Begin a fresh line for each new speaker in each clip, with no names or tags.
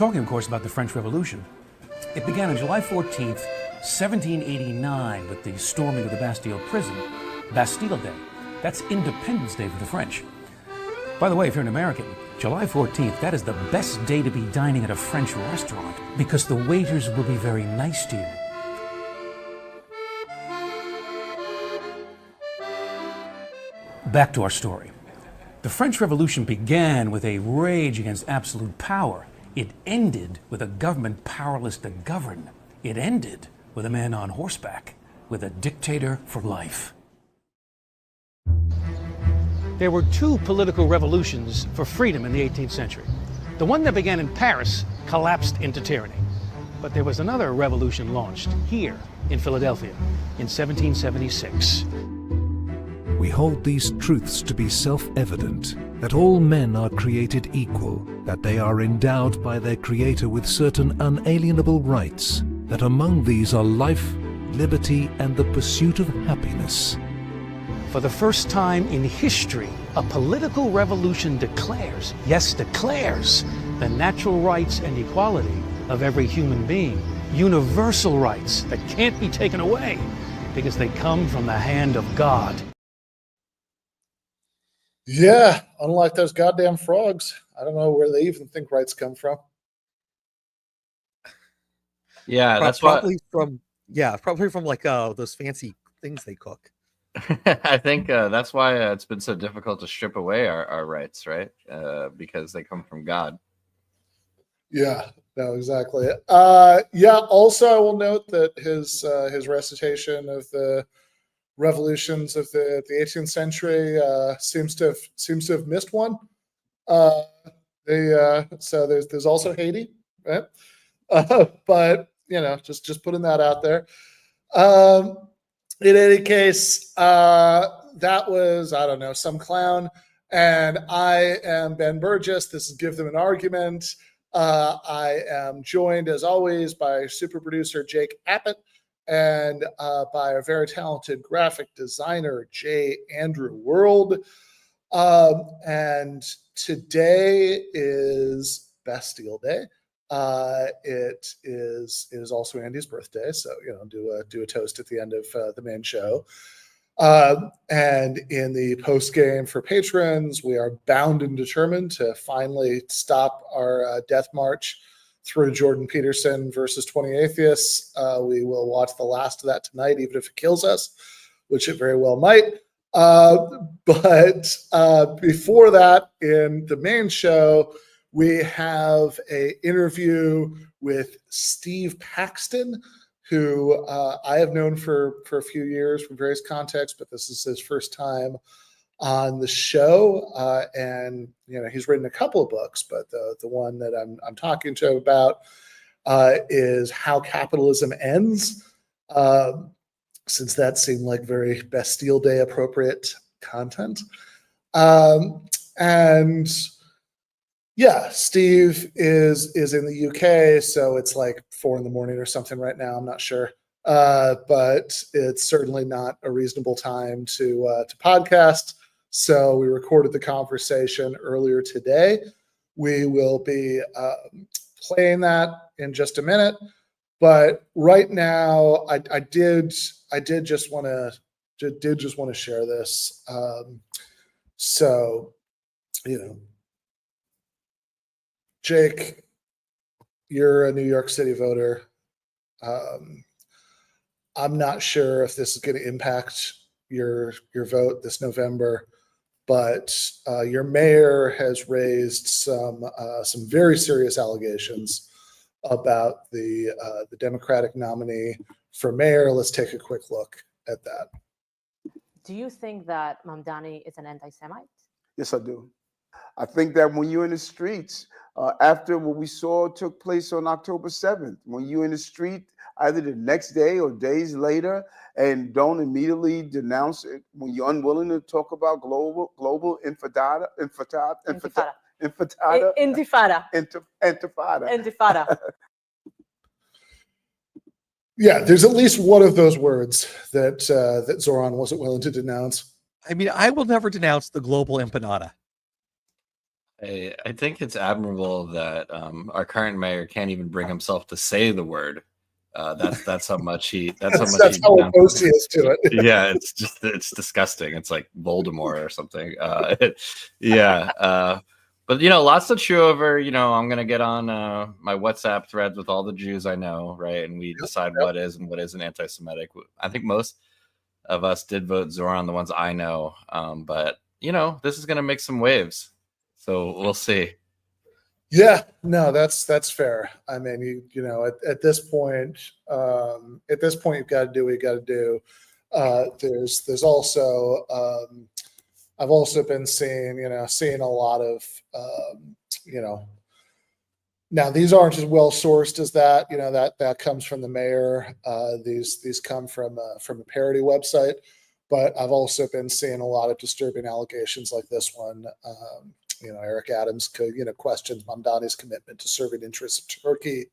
talking, of course, about the French Revolution. It began on July 14th, 1789, with the storming of the Bastille prison, Bastille Day. That's Independence Day for the French. By the way, if you're an American, July 14th, that is the best day to be dining at a French restaurant because the waiters will be very nice to you. Back to our story. The French Revolution began with a rage against absolute power. It ended with a government powerless to govern. It ended with a man on horseback, with a dictator for life. There were two political revolutions for freedom in the 18th century. The one that began in Paris collapsed into tyranny. But there was another revolution launched here in Philadelphia in 1776.
We hold these truths to be self-evident, that all men are created equal, that they are endowed by their Creator with certain unalienable rights, that among these are life, liberty, and the pursuit of happiness.
For the first time in history, a political revolution declares, yes, declares, the natural rights and equality of every human being. Universal rights that can't be taken away because they come from the hand of God.
Yeah, unlike those goddamn frogs. I don't know where they even think rights come from.
Yeah, that's
probably from like those fancy things they cook.
I think that's why it's been so difficult to strip away our rights, right? Because they come from God.
Yeah, no, exactly. Also, I will note that his recitation of the revolutions of the 18th century seems to have missed one. So there's also Haiti, right? But just putting that out there. In any case, that was, I don't know, some clown. And I am Ben Burgis. This is Give Them an Argument. I am joined, as always, by super producer Jake Appett and by a very talented graphic designer, J. Andrew World. And today is Bastille Day. It is also Andy's birthday, so do a toast at the end of the main show. And in the post game for patrons, we are bound and determined to finally stop our death march through Jordan Peterson versus 20 Atheists. We will watch the last of that tonight, even if it kills us, which it very well might. But before that, in the main show, we have an interview with Steve Paxton, who I have known for a few years from various contexts, but this is his first time on the show. And he's written a couple of books, but the one that I'm talking to him about is How Capitalism Ends, since that seemed like very Bastille Day appropriate content. And yeah, Steve is in the UK, so it's like 4 a.m. or something right now. I'm not sure, but it's certainly not a reasonable time to podcast. So we recorded the conversation earlier today. We will be playing that in just a minute, but right now I did just want to share this. So Jake, you're a New York City voter. I'm not sure if this is going to impact your vote this November, but your mayor has raised some very serious allegations about the Democratic nominee for mayor. Let's take a quick look at that.
Do you think that Mamdani is an anti-Semite?
Yes, I do. I think that when you're in the streets, after what we saw took place on October 7th, when you're in the street either the next day or days later and don't immediately denounce it, when you're unwilling to talk about global intifada.
Yeah, there's at least one of those words that Zoran wasn't willing to denounce.
I mean, I will never denounce the global empanada.
I think it's admirable that our current mayor can't even bring himself to say the word. That's how much he.
That's how opposed he is to it.
Yeah, it's disgusting. It's like Voldemort or something. Yeah. But lots to chew over. I'm gonna get on my WhatsApp threads with all the Jews I know, right? And we decide what is and what isn't anti-Semitic. I think most of us did vote Zoran, the ones I know. But this is gonna make some waves, so we'll see.
Yeah, no, that's fair. I mean, at this point, you've got to do what you got to do. There's also, I've also been seeing a lot of, now these aren't as well sourced as that. That comes from the mayor. These come from a parody website, but I've also been seeing a lot of disturbing allegations like this one. Eric Adams questions Mamdani's commitment to serving interests of Turkey.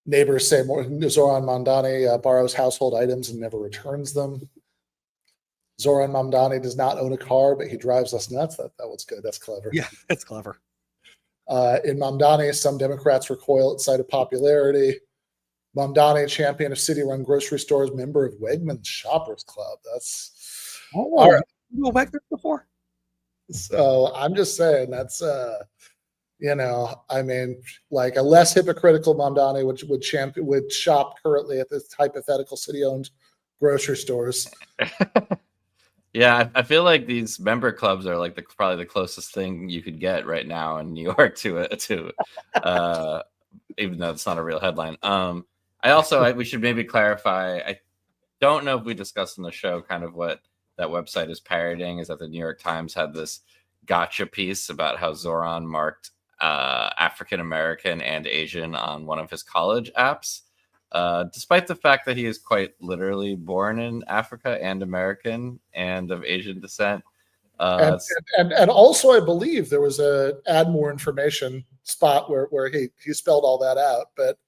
Neighbors say Zoran Mamdani borrows household items and never returns them. Zoran Mamdani does not own a car, but he drives us nuts. That was good. That's clever.
Yeah, that's clever.
In Mamdani, some Democrats recoil at sight of popularity. Mamdani, champion of city-run grocery stores, member of Wegmans Shoppers Club. That's all right.
You go back there before?
So I'm just saying that's I mean, like a less hypocritical Mamdani would shop currently at this hypothetical city-owned grocery stores.
Yeah, I feel like these member clubs are like probably the closest thing you could get right now in New York to even though it's not a real headline. We should maybe clarify. I don't know if we discussed in the show kind of what that website is parodying, is that the New York Times had this gotcha piece about how Zoran marked African American and Asian on one of his college apps, despite the fact that he is quite literally born in Africa and American and of Asian descent.
And also, I believe there was a add more information spot where he spelled all that out. But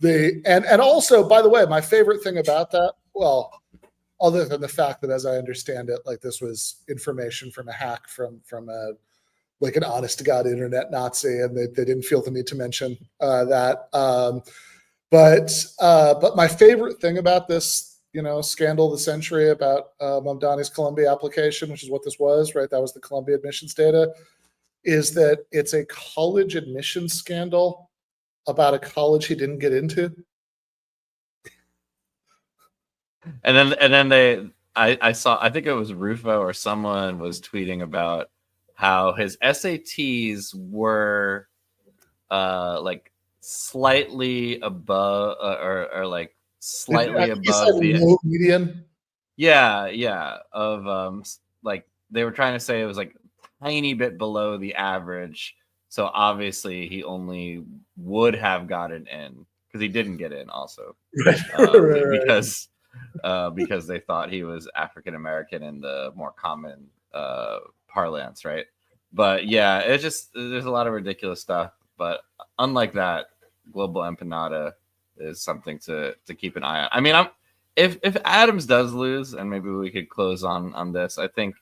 and also, by the way, my favorite thing about that, well, other than the fact that, as I understand it, like this was information from a hack from like an honest to God internet Nazi, and they didn't feel the need to mention that. But my favorite thing about this, scandal of the century about Mamdani's Columbia application, which is what this was, right? That was the Columbia admissions data, is that it's a college admissions scandal about a college he didn't get into.
And then I saw, I think it was Rufo or someone was tweeting about how his SATs were like slightly above or like slightly above the
low median.
Yeah, of like they were trying to say it was like a tiny bit below the average. So obviously he only would have gotten in because he didn't get in also because they thought he was African American in the more common parlance, right? But yeah, it's just there's a lot of ridiculous stuff. But unlike that, global empanada is something to keep an eye on. I mean, if Adams does lose, and maybe we could close on this, I think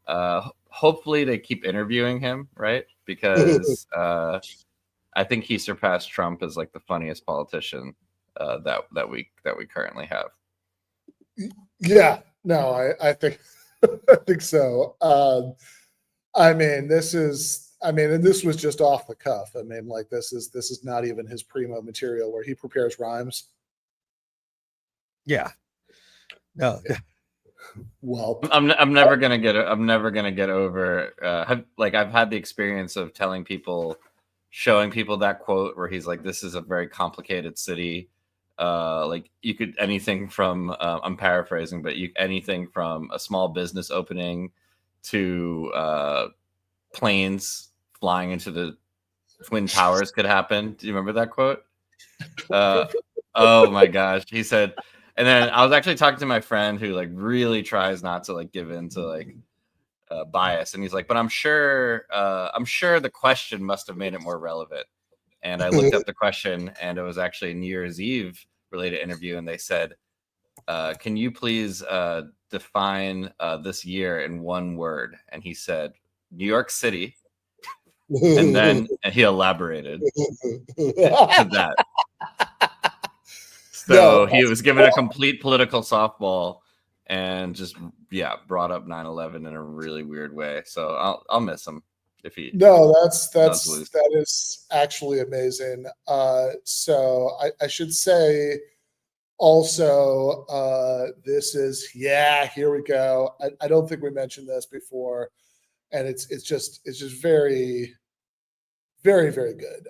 hopefully they keep interviewing him, right? Because I think he surpassed Trump as like the funniest politician that we currently have.
Yeah, no, I think I think so. And this was just off the cuff. I mean, like this is not even his primo material where he prepares rhymes.
Yeah. No.
Well,
I'm never gonna get over. I've had the experience of showing people that quote where he's like, "This is a very complicated city." Like you could anything from I'm paraphrasing, but anything from a small business opening to planes flying into the Twin Towers could happen. Do you remember that quote? Oh my gosh, he said. And then I was actually talking to my friend who like really tries not to like give in to like bias, and he's like, "But I'm sure the question must have made it more relevant." And I looked up the question, and it was actually a New Year's Eve related interview, and they said, can you please define this year in one word? And he said, New York City. And then he elaborated to that. So he was given a complete political softball and just brought up 9/11 in a really weird way. So I'll miss him if he
that is actually amazing. So I should say also this is here we go. I don't think we mentioned this before, and it's just very, very, very good.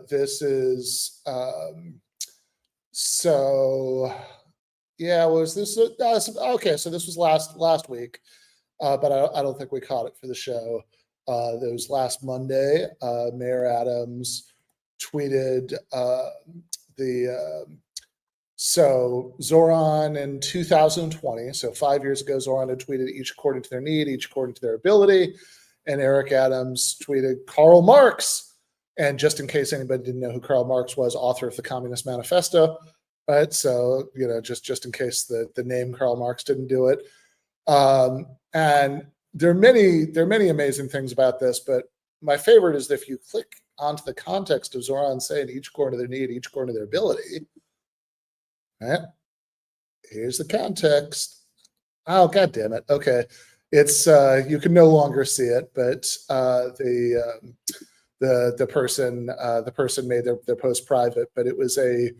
This is was this okay? So this was last week, but I don't think we caught it for the show. That was last Monday. Mayor Adams tweeted so Zoran in 2020, so 5 years ago, Zoran had tweeted each according to their need, each according to their ability. And Eric Adams tweeted Karl Marx. And just in case anybody didn't know who Karl Marx was, author of the Communist Manifesto, right? So, just in case the name Karl Marx didn't do it. And there are many amazing things about this, but my favorite is if you click onto the context of Zoran saying each according to their need, each according to their ability. Right? Here's the context. Oh, God damn it. Okay. It's you can no longer see it, but the person made their post private, but it was a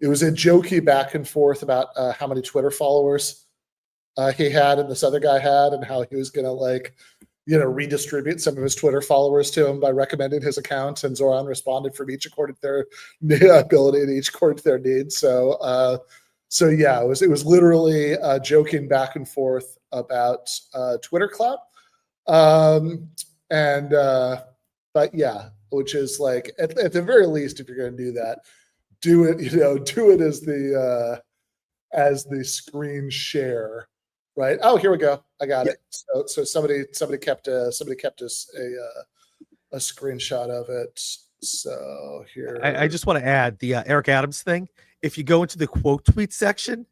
jokey back and forth about how many Twitter followers he had and this other guy had, and how he was gonna redistribute some of his Twitter followers to him by recommending his account, and Zoran responded from each according to their ability and each according to their needs. So it was literally joking back and forth about Twitter clout, which is like at the very least, if you're going to do that, do it as the screen share. Right. Oh, here we go. I got it. So somebody kept a screenshot of it. So here.
I just want to add the Eric Adams thing. If you go into the quote tweet section,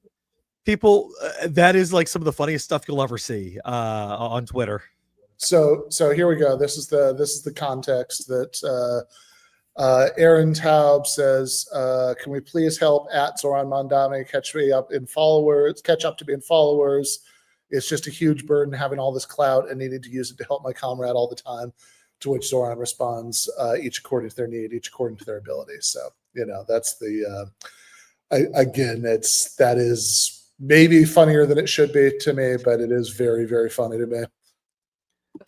people, that is like some of the funniest stuff you'll ever see on Twitter.
So here we go. This is the context that Aaron Taub says, can we please help at Zoran Mandami catch up to me in followers? It's just a huge burden having all this clout and needing to use it to help my comrade all the time. To which Zoran responds, each according to their need, each according to their ability. So, that's the, that is maybe funnier than it should be to me, but it is very, very funny to me.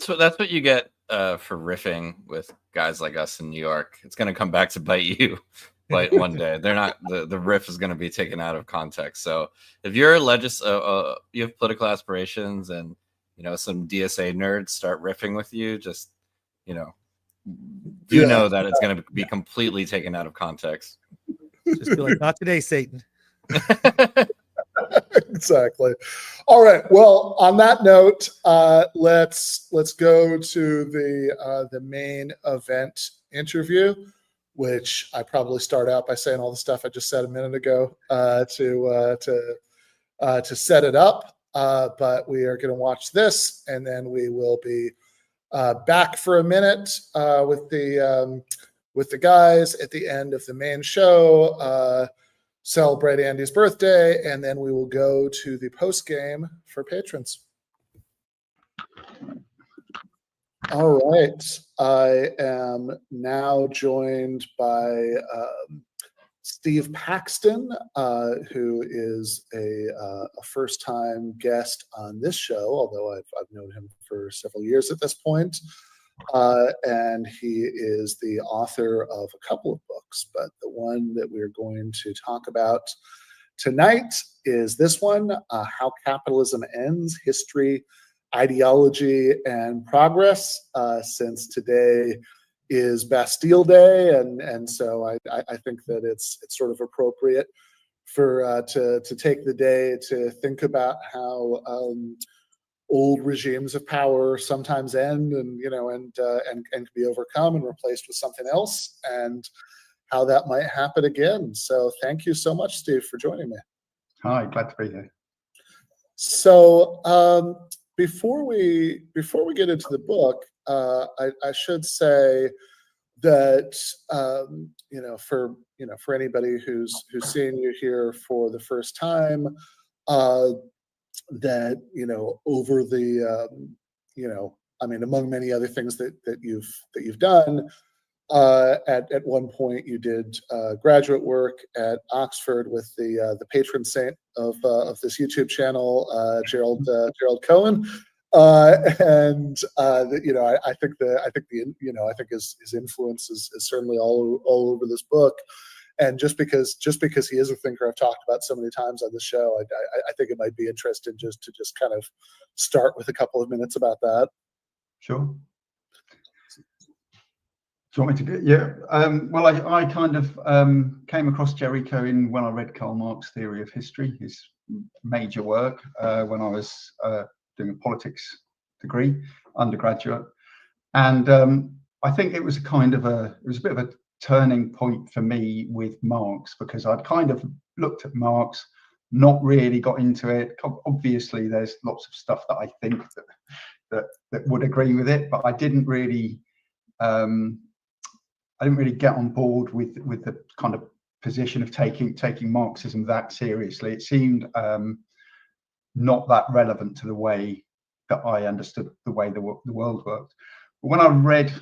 So that's what you get for riffing with guys like us in New York. It's going to come back to bite you one day. They're not, the riff is going to be taken out of context. So if you're you have political aspirations and, some DSA nerds start riffing with you, just, know that it's going to be completely taken out of context.
Just be like, not today, Satan.
Exactly. All right. Well, on that note, let's go to the main event interview, which I probably start out by saying all the stuff I just said a minute ago to set it up. But we are going to watch this, and then we will be back for a minute with the guys at the end of the main show. Celebrate Andy's birthday, and then we will go to the post game for patrons. All right. I am now joined by Steve Paxton, who is a first-time guest on this show, although I've known him for several years at this point. And he is the author of a couple of books, but the one that we're going to talk about tonight is this one, How Capitalism Ends, History, Ideology, and Progress, since today is Bastille Day, and so I think that it's sort of appropriate for to take the day to think about how old regimes of power sometimes end, and can be overcome and replaced with something else, and how that might happen again. So thank you so much, Steve, for joining me.
Hi, glad to be here.
So before we get into the book, I should say that for anybody who's seeing you here for the first time, that over the among many other things that you've done, at one point you did graduate work at Oxford with the patron saint of this YouTube channel, Gerald Cohen, and I think his influence is certainly all over this book. And just because he is a thinker I've talked about so many times on the show, I think it might be interesting just to kind of start with a couple of minutes about that.
Sure. Do you want me to get? Yeah. Well, I kind of came across Jerry Cohen when I read Karl Marx's Theory of History, his major work, when I was doing a politics degree, undergraduate, and I think it was a bit of a turning point for me with Marx, because I'd kind of looked at Marx, not really got into it. Obviously, there's lots of stuff that I think that would agree with it, but I didn't really get on board with the kind of position of taking Marxism that seriously. It seemed not that relevant to the way that I understood the way the world worked. But when I read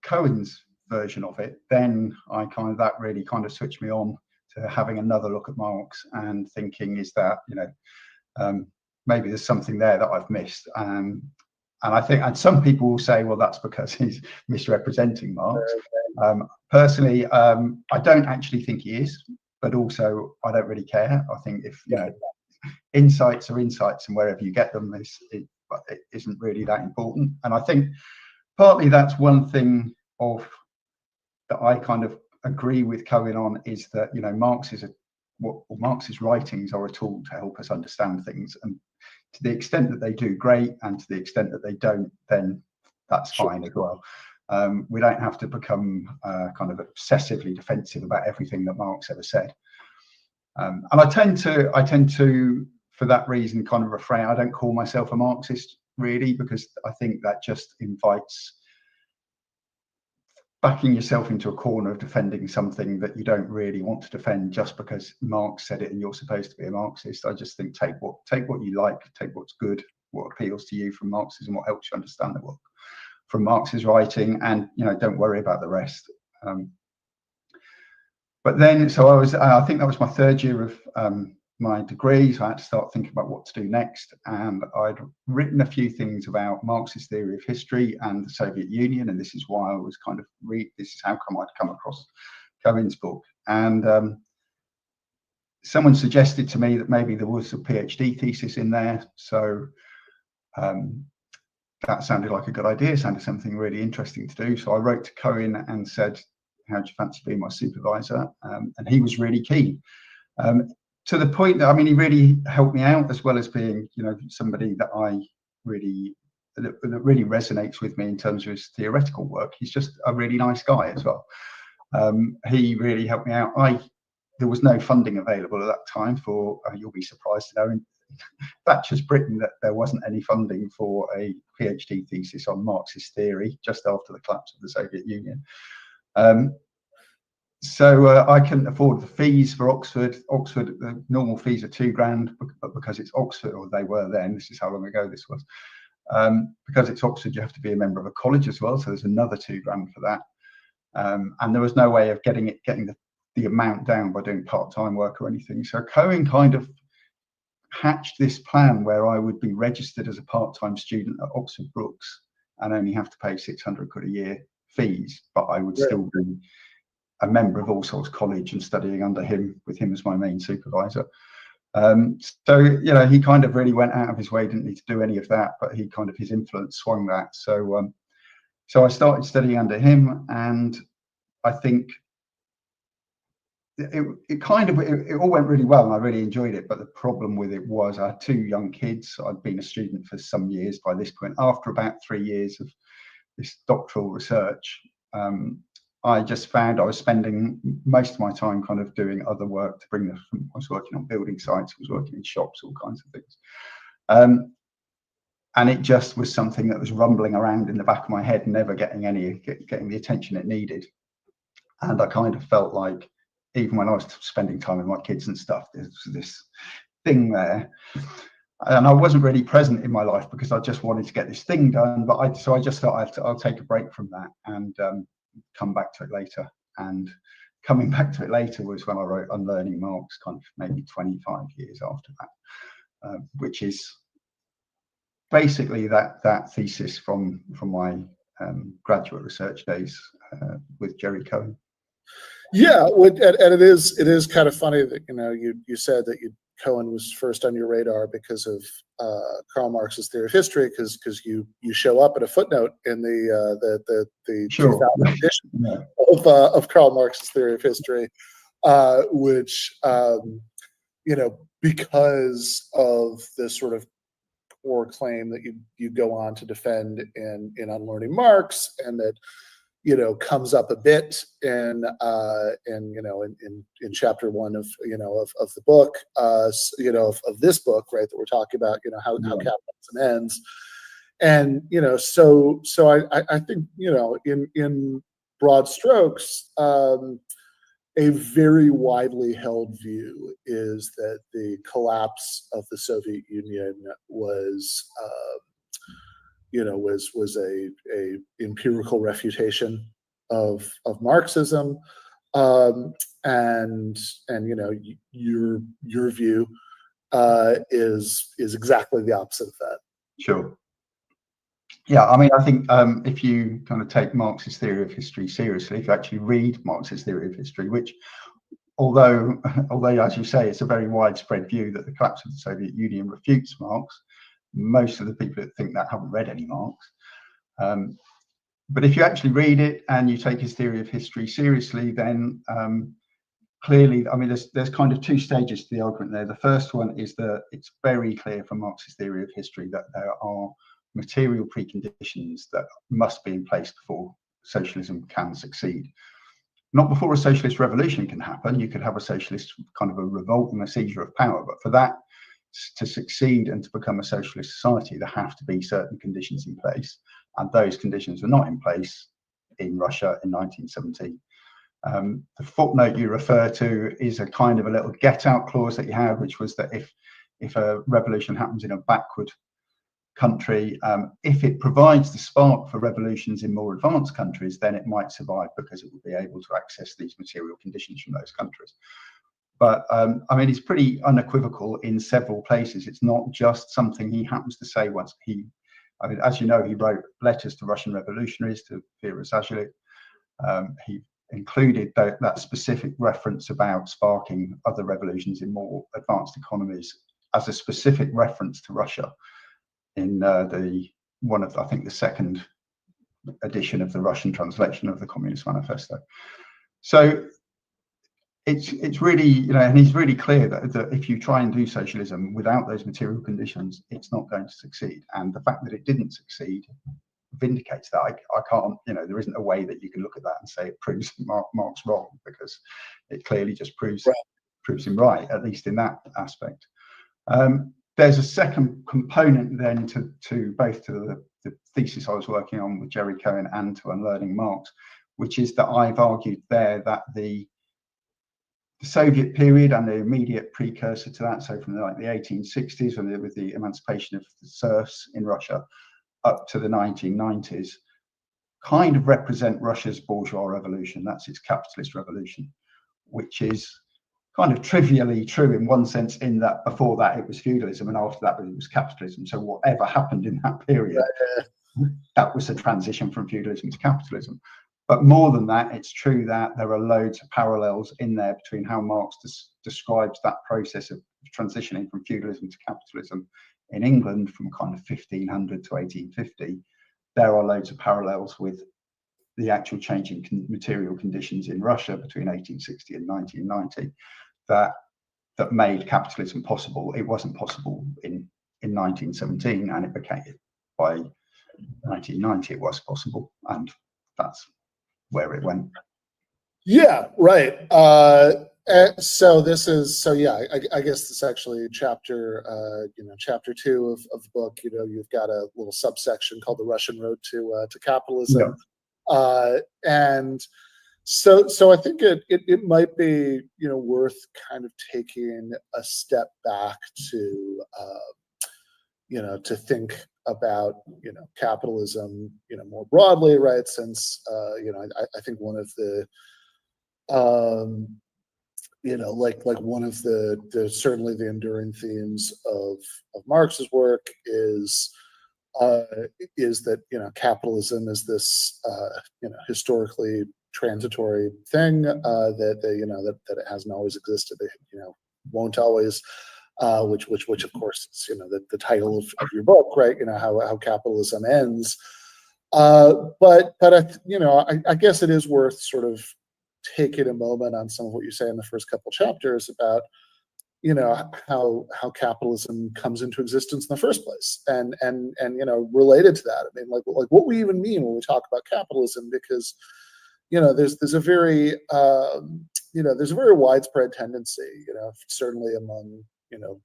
Cohen's version of it, then that really kind of switched me on to having another look at Marx and thinking, is that maybe there's something there that I've missed. And I think, and some people will say, well, that's because he's misrepresenting Marx. Personally, I don't actually think he is, but also I don't really care. I think if insights are insights, and wherever you get them, it isn't really that important. And I think partly that's one thing that I kind of agree with Cohen on, is that Marx's writings are a tool to help us understand things, and to the extent that they do, great, and to the extent that they don't, then that's fine as well. We don't have to become kind of obsessively defensive about everything that Marx ever said. And I tend to, for that reason, kind of refrain. I don't call myself a Marxist really, because I think that just invites backing yourself into a corner of defending something that you don't really want to defend just because Marx said it and you're supposed to be a Marxist. I just think take what you like, take what's good, what appeals to you from Marxism, what helps you understand the work from Marx's writing, and don't worry about the rest. But then, so I think that was my third year of my degree, so I had to start thinking about what to do next. And I'd written a few things about Marxist theory of history and the Soviet Union, and this is why I was kind of this is how come I'd come across Cohen's book. And someone suggested to me that maybe there was a PhD thesis in there, so that sounded like a good idea, sounded something really interesting to do. So I wrote to Cohen and said, how do you fancy being my supervisor? And he was really keen. To the point that, he really helped me out, as well as being, somebody that really resonates with me in terms of his theoretical work. He's just a really nice guy as well. He really helped me out. There was no funding available at that time for, you'll be surprised to know, in Thatcher's Britain, that there wasn't any funding for a PhD thesis on Marxist theory just after the collapse of the Soviet Union. So I couldn't afford the fees for Oxford. Oxford, the normal fees are £2,000, but because it's Oxford, or they were then, this is how long ago this was, because it's Oxford, you have to be a member of a college as well, so there's another £2,000 for that. And there was no way of getting the amount down by doing part-time work or anything. So Cohen kind of hatched this plan where I would be registered as a part-time student at Oxford Brookes and only have to pay £600 a year fees, but I would still be a member of All Souls College and studying under him, with him as my main supervisor. So he kind of really went out of his way, didn't need to do any of that, but his influence swung that. So I started studying under him, and I think it all went really well, and I really enjoyed it. But the problem with it was I had two young kids. I'd been a student for some years by this point. After about 3 years of this doctoral research, I just found I was spending most of my time kind of doing other work to bring I was working on building sites, I was working in shops, all kinds of things. And it just was something that was rumbling around in the back of my head, never getting the attention it needed. And I kind of felt like, even when I was spending time with my kids and stuff, there's this thing there. And I wasn't really present in my life because I just wanted to get this thing done. But so I just thought I'll take a break from that and come back to it later. And coming back to it later was when I wrote Unlearning Marx, kind of maybe 25 years after that, which is basically that thesis from my graduate research days with Jerry Cohen.
Yeah, and it is kind of funny that you said that Cohen was first on your radar because of Karl Marx's theory of history, because you show up at a footnote in the
Sure.
2000 edition
Yeah.
of Karl Marx's theory of history, which because of this sort of core claim that you go on to defend in Unlearning Marx, and that comes up a bit in chapter 1 of the book, of this book, right, that we're talking about, how capitalism ends. And so I think in broad strokes, a very widely held view is that the collapse of the Soviet Union was a empirical refutation of Marxism, and your view is exactly the opposite of that.
Sure. Yeah, I mean, I think if you kind of take Marx's theory of history seriously, if you actually read Marx's theory of history, which, although as you say, it's a very widespread view that the collapse of the Soviet Union refutes Marx, most of the people that think that haven't read any Marx. But if you actually read it and you take his theory of history seriously, then clearly, I mean, there's kind of two stages to the argument there. The first one is that it's very clear from Marx's theory of history that there are material preconditions that must be in place before socialism can succeed. Not before a socialist revolution can happen. You could have a socialist kind of a revolt and a seizure of power, but for that to succeed and to become a socialist society, there have to be certain conditions in place, and those conditions were not in place in Russia in 1917. The footnote you refer to is a kind of a little get-out clause that you have, which was that if a revolution happens in a backward country, if it provides the spark for revolutions in more advanced countries, then it might survive because it will be able to access these material conditions from those countries. But I mean, it's pretty unequivocal in several places. It's not just something he happens to say once. I mean, as you know, he wrote letters to Russian revolutionaries, to Vera Zajilik. He included that specific reference about sparking other revolutions in more advanced economies as a specific reference to Russia in I think the second edition of the Russian translation of the Communist Manifesto. So it's really, and he's really clear that if you try and do socialism without those material conditions, it's not going to succeed. And the fact that it didn't succeed vindicates that. I can't, there isn't a way that you can look at that and say it proves Marx wrong, because it clearly just proves him right, at least in that aspect. There's a second component then to both to the thesis I was working on with Jerry Cohen and to Unlearning Marx, which is that I've argued there that the Soviet period and the immediate precursor to that, so from the 1860s with the emancipation of the serfs in Russia up to the 1990s, kind of represent Russia's bourgeois revolution. That's its capitalist revolution, which is kind of trivially true in one sense, in that before that it was feudalism and after that it was capitalism. So whatever happened in that period, that was a transition from feudalism to capitalism. But more than that, it's true that there are loads of parallels in there between how Marx describes that process of transitioning from feudalism to capitalism in England from kind of 1500 to 1850. There are loads of parallels with the actual changing material conditions in Russia between 1860 and 1990 that made capitalism possible. It wasn't possible in 1917, and it became, by 1990 it was possible, and that's where it went.
Yeah, right. So this is yeah. I guess this is actually chapter chapter 2 of the book. You've got a little subsection called the Russian Road to Capitalism, and so I think it might be worth kind of taking a step back to to think about capitalism more broadly, right? Since I think one of the like one of the certainly the enduring themes of Marx's work is that capitalism is this historically transitory thing that that it hasn't always existed, won't always, which of course is the title of your book, right? How capitalism ends. But I guess it is worth sort of taking a moment on some of what you say in the first couple chapters about how capitalism comes into existence in the first place, and related to that, I mean, like what we even mean when we talk about capitalism, because there's a very there's a very widespread tendency, certainly among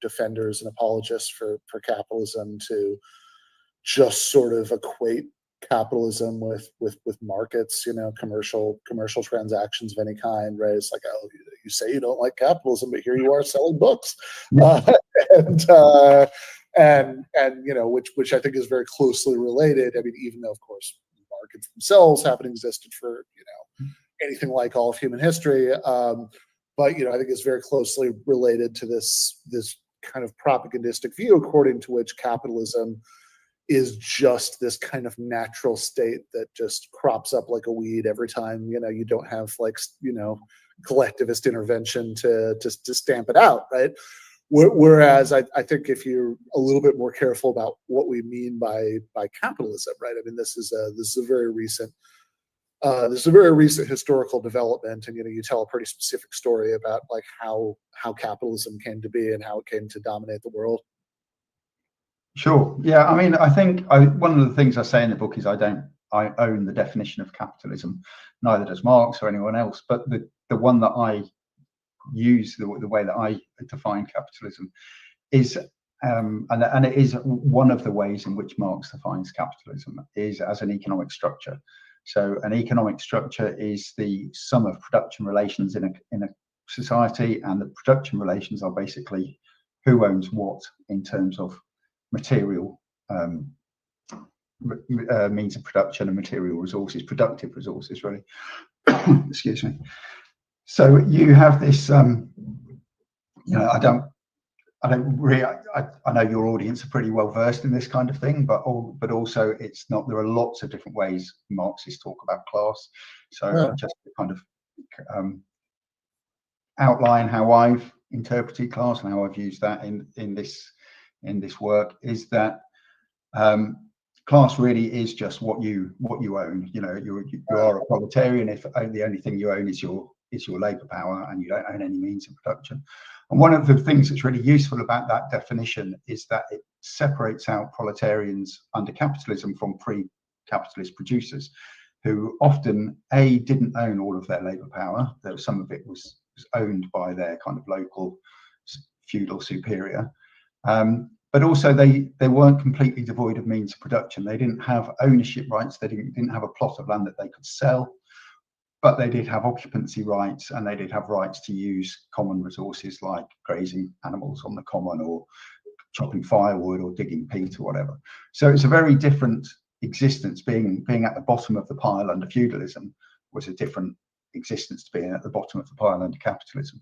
defenders and apologists for capitalism, to just sort of equate capitalism with markets, commercial transactions of any kind, right? It's like, oh, you say you don't like capitalism, but here you are selling books, and which I think is very closely related. I mean, even though of course markets themselves haven't existed for anything like all of human history, but I think it's very closely related to this kind of propagandistic view according to which capitalism is just this kind of natural state that just crops up like a weed every time you don't have collectivist intervention to stamp it out, right? Whereas I think if you're a little bit more careful about what we mean by capitalism, right? I mean, this is a very recent historical development, and you tell a pretty specific story about like how capitalism came to be and how it came to dominate the world.
Sure. Yeah. I mean, I think one of the things I say in the book is I own the definition of capitalism. Neither does Marx or anyone else. But the one that I use, the way that I define capitalism, is and it is one of the ways in which Marx defines capitalism, is as an economic structure. So an economic structure is the sum of production relations in a society, and the production relations are basically who owns what in terms of material means of production and material resources, productive resources, really. Excuse me. So you have this, I know your audience are pretty well versed in this kind of thing, but also it's not. There are lots of different ways Marxists talk about class. So just to kind of outline how I've interpreted class and how I've used that in this work, is that class really is just what you own. You are a proletarian if the only thing you own is your labor power, and you don't own any means of production. And one of the things that's really useful about that definition is that it separates out proletarians under capitalism from pre-capitalist producers, who often didn't own all of their labor power. Some of it was owned by their kind of local feudal superior. But also they weren't completely devoid of means of production. They didn't have ownership rights. They didn't have a plot of land that they could sell, but they did have occupancy rights, and they did have rights to use common resources like grazing animals on the common, or chopping firewood, or digging peat, or whatever. So it's a very different existence. Being at the bottom of the pile under feudalism was a different existence to being at the bottom of the pile under capitalism.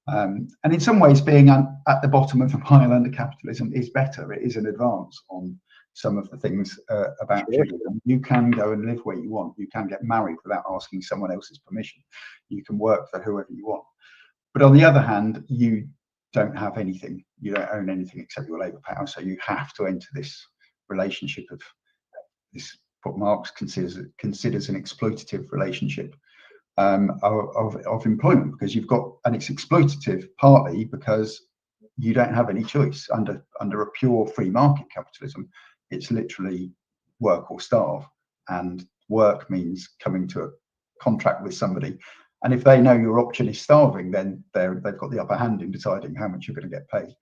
And in some ways, being at the bottom of the pile under capitalism is better. It is an advance on some of the things about feudalism. You can go and live where you want. You can get married without asking someone else's permission. You can work for whoever you want. But on the other hand, you don't have anything. You don't own anything except your labor power. So you have to enter this relationship of this, what Marx considers an exploitative relationship of employment, because you've got, and it's exploitative partly because you don't have any choice under a pure free market capitalism. It's literally work or starve, and work means coming to a contract with somebody And if they know your option is starving, then they've got the upper hand in deciding how much you're going to get paid.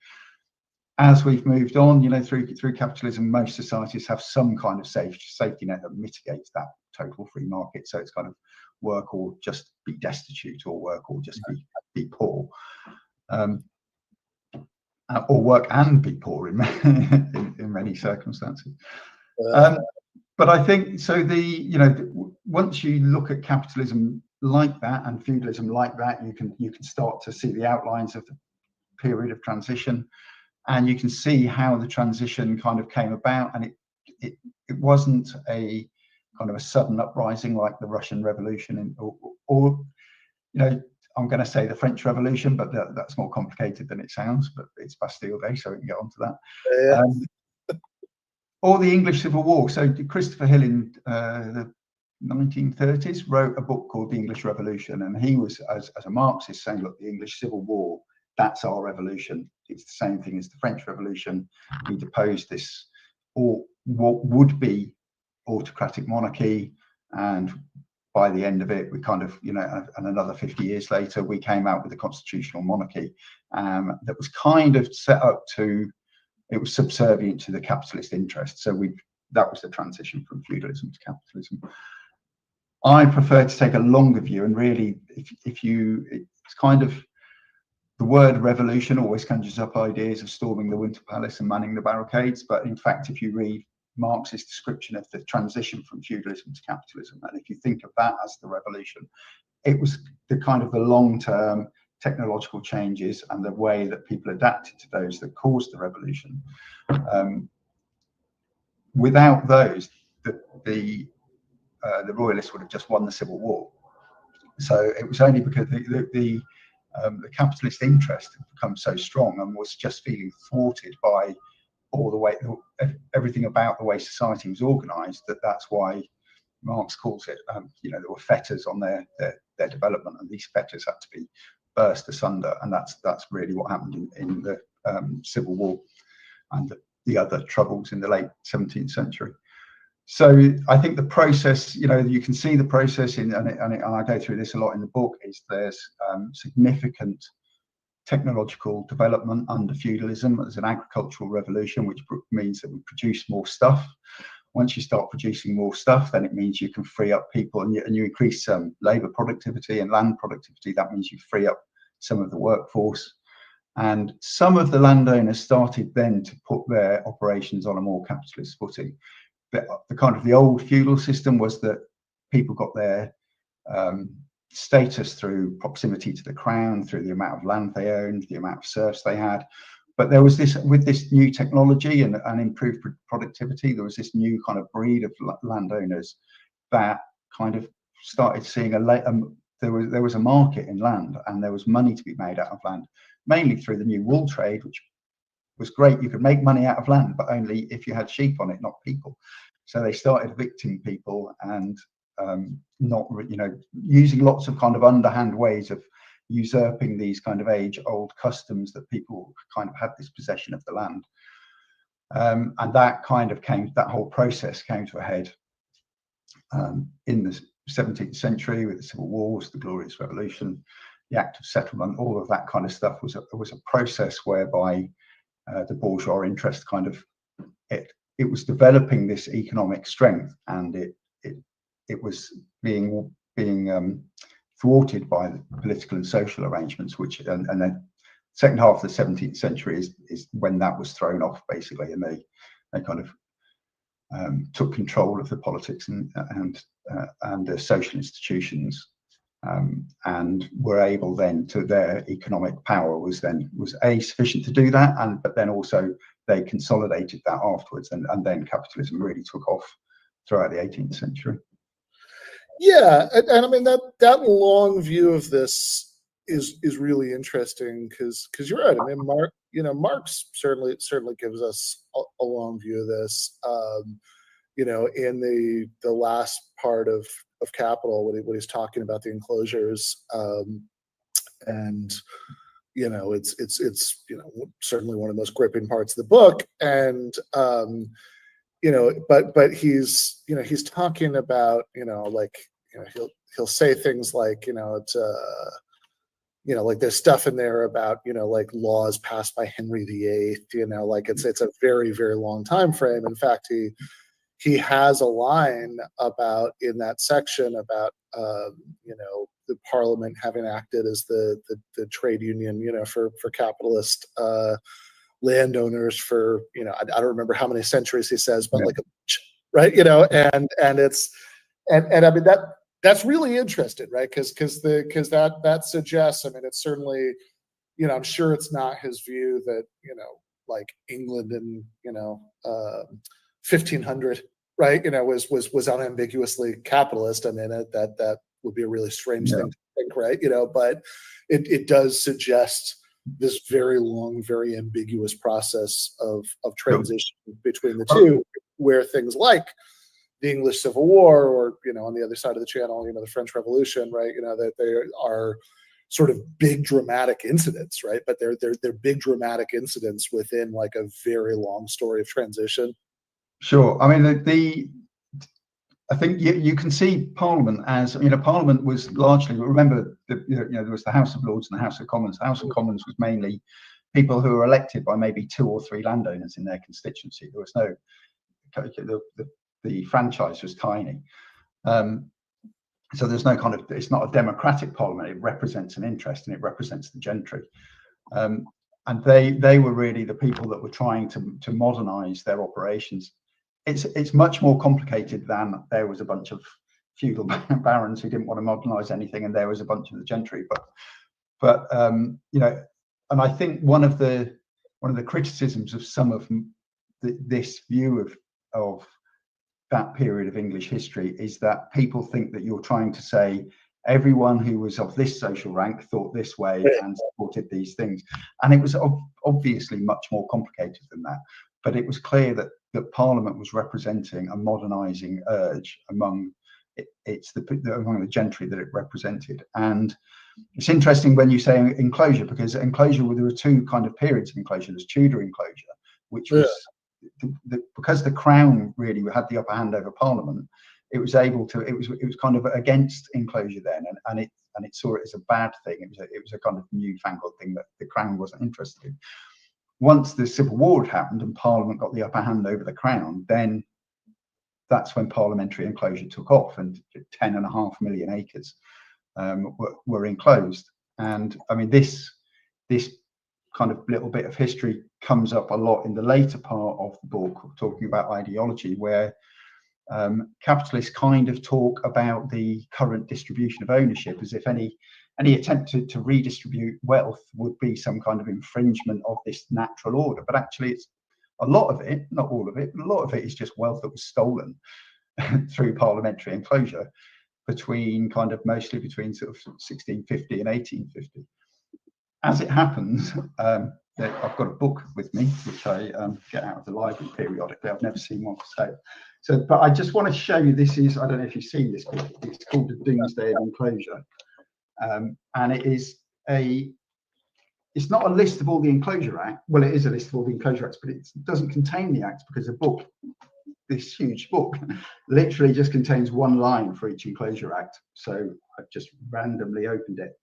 As we've moved on, through capitalism, most societies have some kind of safety net that mitigates that total free market. So it's kind of work or just be destitute, or work or just be poor, or work and be poor in many circumstances. But I think so. Once you look at capitalism like that and feudalism like that, you can start to see the outlines of the period of transition, and you can see how the transition kind of came about. And it wasn't a kind of a sudden uprising like the Russian Revolution, or I'm going to say the French Revolution, but that's more complicated than it sounds. But it's Bastille Day, so we can get on to that. Or the English Civil War. So Christopher Hill in the 1930s wrote a book called The English Revolution, and he was, as a Marxist, saying, look, the English Civil War, that's our revolution. It's the same thing as the French Revolution. We deposed this, or what would be autocratic monarchy, and by the end of it, we kind of, and another 50 years later, we came out with a constitutional monarchy that was kind of set up to, it was subservient to the capitalist interest. So that was the transition from feudalism to capitalism. I prefer to take a longer view, and really, it's kind of, the word revolution always conjures up ideas of storming the Winter Palace and manning the barricades. But in fact, if you read Marx's description of the transition from feudalism to capitalism, and if you think of that as the revolution, it was the kind of the long-term technological changes and the way that people adapted to those that caused the revolution. Without those, the royalists would have just won the Civil War. So it was only because the capitalist interest had become so strong and was just feeling thwarted by all the way, everything about the way society was organized, that's why Marx calls it, there were fetters on their development, and these fetters had to be burst asunder. And that's really what happened in the Civil War and the other troubles in the late 17th century. So I think the process, you can see the process and I go through this a lot in the book, is there's significant technological development under feudalism. There's an agricultural revolution, which means that we produce more stuff. Once you start producing more stuff, then it means you can free up people, and you increase labor productivity and land productivity. That means you free up some of the workforce. And some of the landowners started then to put their operations on a more capitalist footing. The kind of the old feudal system was that people got their status through proximity to the crown, through the amount of land they owned, the amount of serfs they had. But there was this, with this new technology and improved productivity, there was this new kind of breed of landowners that kind of started seeing there was a market in land, and there was money to be made out of land, mainly through the new wool trade, which was great. You could make money out of land, but only if you had sheep on it, not people. So they started evicting people and not, using lots of kind of underhand ways of usurping these kind of age-old customs that people kind of had this possession of the land. And that kind of that whole process came to a head in the 17th century with the Civil Wars, the Glorious Revolution, the Act of Settlement. All of that kind of stuff was a process whereby the bourgeois interest kind of, it was developing this economic strength, and it was being thwarted by the political and social arrangements, which and then second half of the 17th century is when that was thrown off, basically, and they kind of took control of the politics and the social institutions, and were able then to, their economic power was sufficient to do that, but then also they consolidated that afterwards, and then capitalism really took off throughout the 18th century.
Yeah, and I mean that long view of this is really interesting because you're right. I mean, Marx certainly gives us a long view of this. In the last part of Capital, when he's talking about the enclosures, and it's certainly one of the most gripping parts of the book, and but he's talking about like he'll say things like, it's like there's stuff in there about, like laws passed by Henry VIII, like it's a very, very long time frame. In fact, he has a line about in that section about the Parliament having acted as the trade union, for capitalist landowners for I don't remember how many centuries he says, but like a right, and it's and I mean that's really interesting, right? Because that suggests, I mean, it's certainly, I'm sure it's not his view that like England in 1500, right, was unambiguously capitalist. I mean, that would be a really strange thing to think, right? But it does suggest this very long, very ambiguous process of transition between the two, where things like the English Civil War, or on the other side of the channel, the French Revolution, right? That they are sort of big dramatic incidents, right? But they're big dramatic incidents within like a very long story of transition.
Sure. I mean, I think you can see Parliament as, Parliament was largely, remember, there was the House of Lords and the House of Commons. The House of Commons was mainly people who were elected by maybe 2 or 3 landowners in their constituency. There was no, the franchise was tiny. So there's no kind of, it's not a democratic parliament. It represents an interest and it represents the gentry. And they were really the people that were trying to modernize their operations. It's much more complicated than there was a bunch of feudal barons who didn't want to modernize anything, and there was a bunch of the gentry. But and I think one of the criticisms of some of this view of that period of English history is that people think that you're trying to say everyone who was of this social rank thought this way and supported these things, and it was obviously much more complicated than that. But it was clear that Parliament was representing a modernising urge among the gentry that it represented. And it's interesting when you say enclosure, because enclosure, there were 2 kind of periods of enclosure. There's Tudor enclosure, which was because the Crown really had the upper hand over Parliament. It was able to. It was kind of against enclosure then, and it saw it as a bad thing. It was a kind of newfangled thing that the Crown wasn't interested in. Once the Civil War had happened and Parliament got the upper hand over the Crown, then that's when parliamentary enclosure took off, and 10.5 million acres were enclosed. And I mean, this kind of little bit of history comes up a lot in the later part of the book, talking about ideology, where capitalists kind of talk about the current distribution of ownership as if any attempt to redistribute wealth would be some kind of infringement of this natural order. But actually, it's a lot of it, not all of it, but a lot of it is just wealth that was stolen through parliamentary enclosure mostly between sort of 1650 and 1850. As it happens, I've got a book with me, which I get out of the library periodically. I've never seen one for sale. So, but I just want to show you, this is, I don't know if you've seen this book, it's called The Doomsday of Enclosure. And it's not a list of all the Enclosure Acts. Well, it is a list of all the Enclosure Acts, but it doesn't contain the acts, because the book, this huge book, literally just contains 1 line for each Enclosure Act. So I've just randomly opened it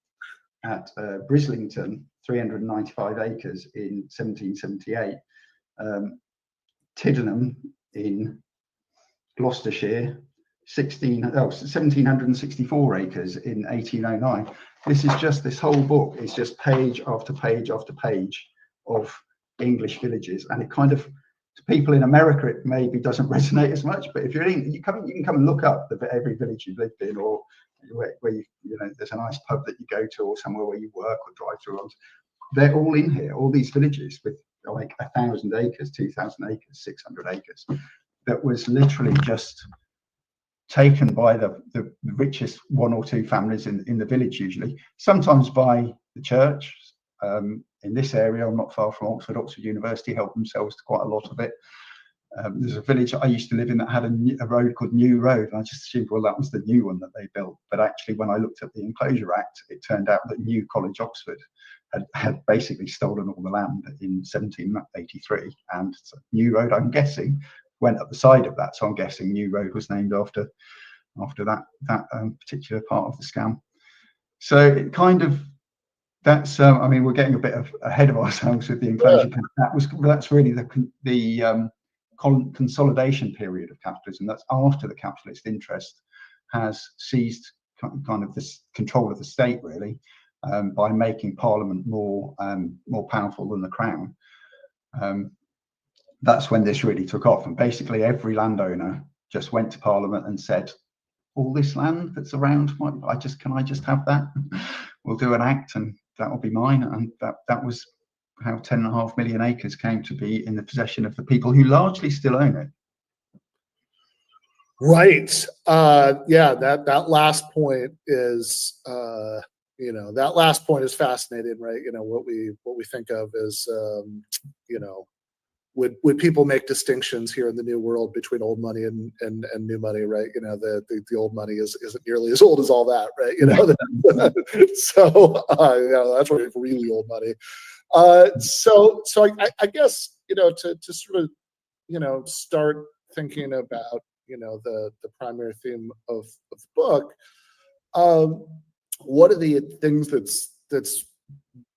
at Brislington, 395 acres in 1778, Tiddenham in Gloucestershire, 1764 acres in 1809. This is just, this whole book is just page after page after page of English villages, and it kind of, to people in America, it maybe doesn't resonate as much. But if you're in, you can come and look up every village you've lived in, or where you there's a nice pub that you go to, or somewhere where you work or drive through. They're all in here. All these villages with like 1,000 acres, 2,000 acres, 600 acres, that was literally just taken by the richest 1 or 2 families in the village, usually, sometimes by the church. In this area, I'm not far from Oxford University helped themselves to quite a lot of it. There's a village I used to live in that had a road called New Road, and I just assumed, well, that was the new one that they built. But actually, when I looked at the Enclosure Act, it turned out that New College, Oxford, had basically stolen all the land in 1783, and New Road, I'm guessing, went up the side of that. So I'm guessing New Road was named after after that particular part of the scam. So it kind of, that's I mean, we're getting a bit ahead of ourselves with the enclosure. That's really the consolidation period of capitalism. That's after the capitalist interest has seized kind of this control of the state, really, by making Parliament more powerful than the Crown. That's when this really took off, and basically every landowner just went to Parliament and said, all this land that's around, can I just have that? We'll do an act and that will be mine. And that was how 10.5 million acres came to be in the possession of the people who largely still own it.
Right. Yeah, that last point is that last point is fascinating, right? What we think of as would people make distinctions here in the new world between old money and new money, right? The old money isn't nearly as old as all that, right? So that's really old money. So I guess to sort of start thinking about the primary theme of the book. What are the things that's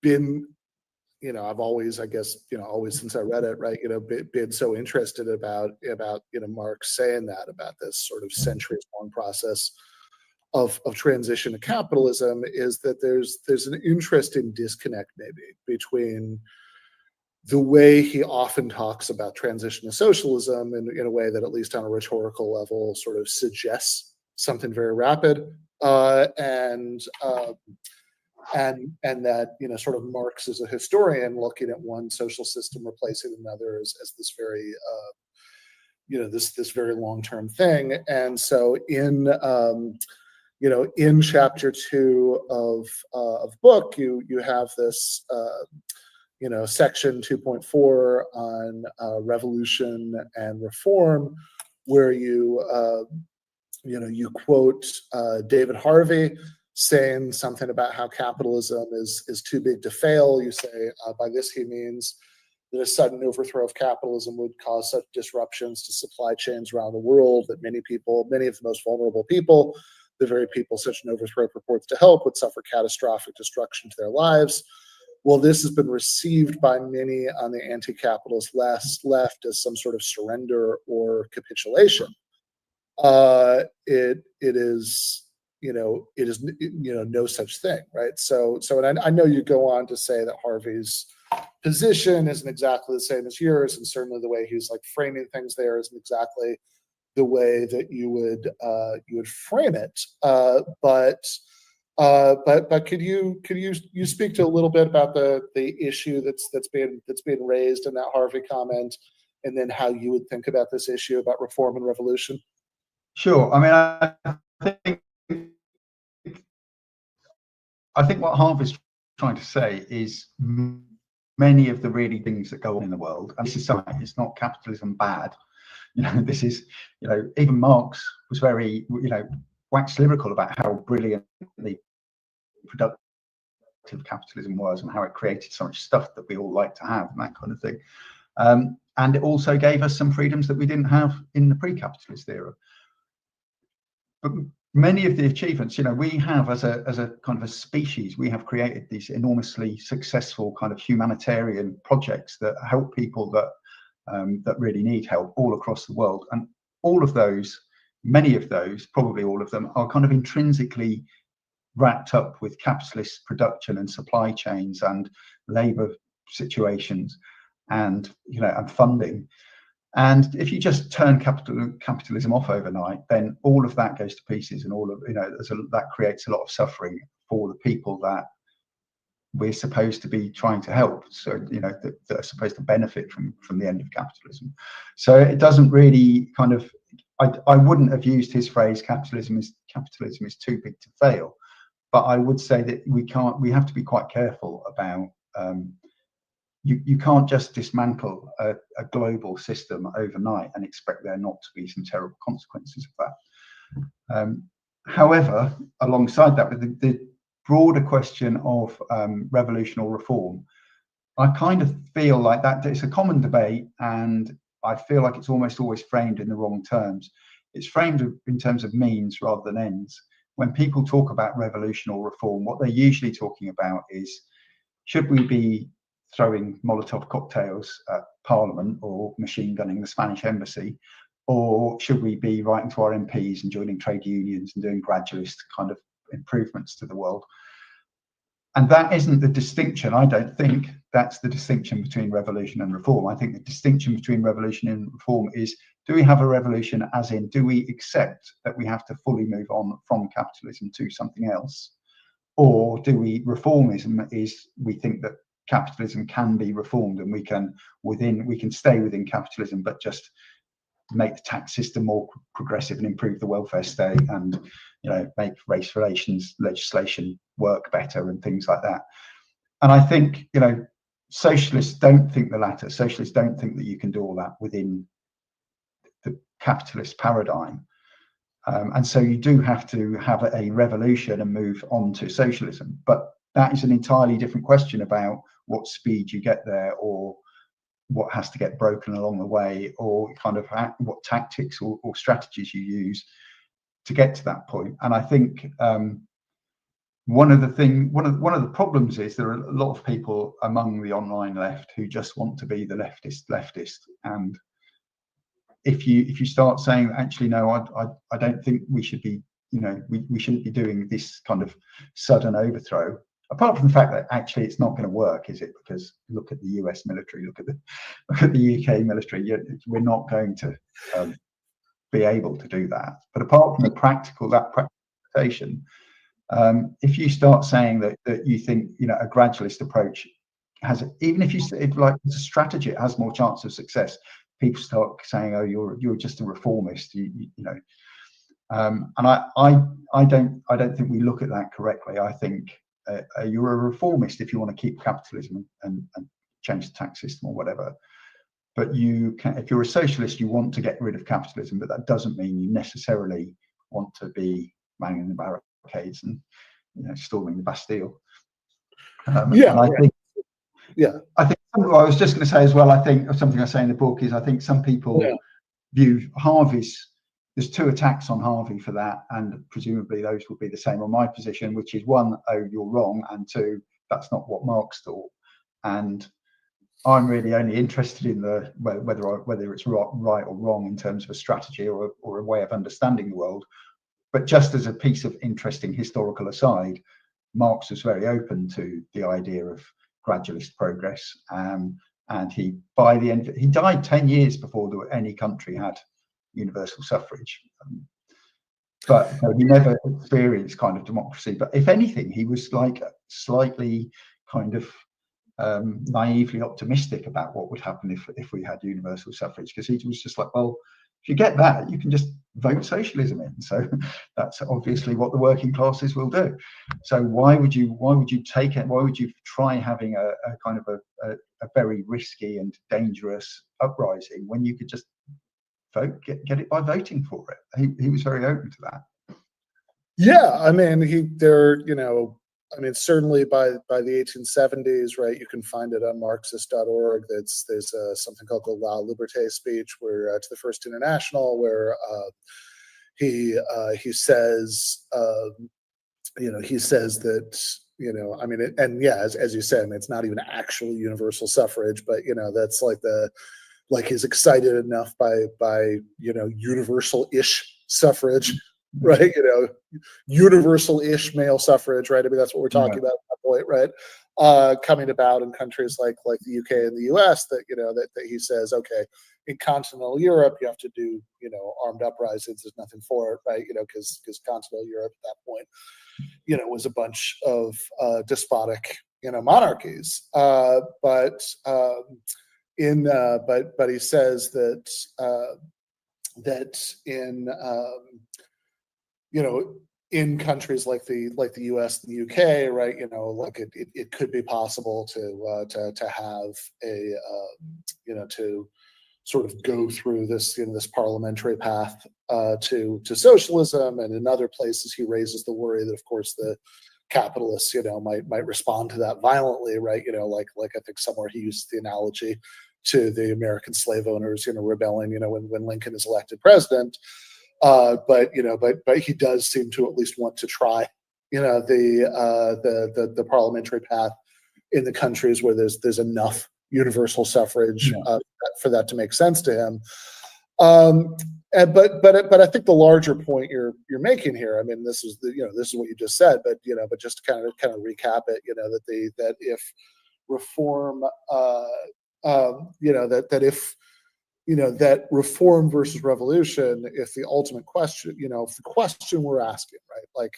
been I've always, I guess, always since I read it, right, been so interested about Marx saying that about this sort of centuries-long process of transition to capitalism, is that there's an interesting disconnect maybe between the way he often talks about transition to socialism in a way that, at least on a rhetorical level, sort of suggests something very rapid, and that sort of Marx as a historian looking at one social system replacing another as this very this very long-term thing. And so in chapter 2 of book, you have this section 2.4 on revolution and reform, where you quote David Harvey saying something about how capitalism is too big to fail. You say by this he means that a sudden overthrow of capitalism would cause such disruptions to supply chains around the world that many of the most vulnerable people, the very people such an overthrow purports to help, would suffer catastrophic destruction to their lives. Well, this has been received by many on the anti-capitalist left as some sort of surrender or capitulation. It is no such thing, right? So and I know you go on to say that Harvey's position isn't exactly the same as yours, and certainly the way he's like framing things there isn't exactly the way that you would frame it. But could you speak to a little bit about the issue that's being raised in that Harvey comment, and then how you would think about this issue about reform and revolution?
Sure. I mean, I think what Harvey's trying to say is many of the really things that go on in the world, and this is something, it's not capitalism bad. This is, even Marx was very, wax lyrical about how brilliantly productive capitalism was and how it created so much stuff that we all like to have and that kind of thing. And it also gave us some freedoms that we didn't have in the pre-capitalist era. But many of the achievements, we have as a kind of a species, we have created these enormously successful kind of humanitarian projects that help people that really need help all across the world. And all of those, many of those, probably all of them, are kind of intrinsically wrapped up with capitalist production and supply chains and labor situations and and funding. And if you just turn capitalism off overnight, then all of that goes to pieces, and all of that creates a lot of suffering for the people that we're supposed to be trying to help. So that are supposed to benefit from the end of capitalism. So it doesn't really kind of. I wouldn't have used his phrase capitalism is too big to fail, but I would say that we have to be quite careful about. You can't just dismantle a global system overnight and expect there not to be some terrible consequences of that. However, alongside that, with the broader question of revolution or reform, I kind of feel like that it's a common debate, and I feel like it's almost always framed in the wrong terms. it's framed in terms of means rather than ends. When people talk about revolution or reform, what they're usually talking about is, should we be throwing Molotov cocktails at Parliament or machine gunning the Spanish embassy? Or should we be writing to our MPs and joining trade unions and doing gradualist kind of improvements to the world? And that isn't the distinction. I don't think that's the distinction between revolution and reform. I think the distinction between revolution and reform is, do we have a revolution as in, do we accept that we have to fully move on from capitalism to something else? Or do we, reformism is, we think that capitalism can be reformed and we can stay within capitalism, but just make the tax system more progressive and improve the welfare state and, you know, make race relations legislation work better and things like that. And I think, you know, socialists don't think the latter. Socialists don't think that you can do all that within the capitalist paradigm. And so you do have to have a revolution and move on to socialism. But that is an entirely different question about what speed you get there, or what has to get broken along the way, or kind of what tactics or strategies you use to get to that point. And I think one of the problems is there are a lot of people among the online left who just want to be the leftist. And if you start saying, actually, no, I don't think we should be, you know, we shouldn't be doing this kind of sudden overthrow. Apart from the fact that actually it's not going to work, is it? Because look at the US military, look at the UK military. We're not going to be able to do that. But apart from the practication, if you start saying that you think, you know, a gradualist approach has, even if like it's a strategy, it has more chance of success, people start saying, oh, you're just a reformist, you know. And I don't think we look at that correctly. I think you're a reformist if you want to keep capitalism and change the tax system or whatever. But if you're a socialist, you want to get rid of capitalism, but that doesn't mean you necessarily want to be banging the barricades and, you know, storming the Bastille. I think I was just going to say as well, I think something I say in the book is, I think some people view there's two attacks on Harvey for that, and presumably those will be the same on my position, which is one, oh, you're wrong, and two, that's not what Marx thought. And I'm really only interested in whether it's right or wrong in terms of a strategy or a way of understanding the world. But just as a piece of interesting historical aside, Marx was very open to the idea of gradualist progress, and he died 10 years before any country had universal suffrage, but he never experienced kind of democracy. But if anything, he was like slightly kind of naively optimistic about what would happen if we had universal suffrage, because he was just like, well, if you get that, you can just vote socialism in. So that's obviously what the working classes will do. So why would you take it? Why would you try having a kind of a very risky and dangerous uprising when you could just get it by voting for it? He was very open to that.
Yeah, I mean, certainly by the 1870s, right? You can find it on Marxist.org. There's something called the La Liberté speech, where to the First International, where he says, he says that, I mean, and yeah, as you said, I mean, it's not even actual universal suffrage, but that's like he's excited enough by universal-ish suffrage, right? Universal-ish male suffrage, right? I mean, that's what we're talking about at that point, right? Coming about in countries like the UK and the US, that that he says, okay, in continental Europe, you have to do armed uprisings. There's nothing for it, right? Because continental Europe at that point, was a bunch of despotic monarchies. But he says that in countries like the US and the UK, right, like it could be possible to have a to sort of go through this this parliamentary path to socialism. And in other places, he raises the worry that, of course, the capitalists might respond to that violently, right? Like I think somewhere he used the analogy to the American slave owners rebelling when Lincoln is elected president. but he does seem to at least want to try, the parliamentary path in the countries where there's enough universal suffrage for that to make sense to him. But I think the larger point you're making here, I mean, this is what you just said, but just to kind of recap it, that if reform, that reform versus revolution, if the ultimate question, if the question we're asking, right, like,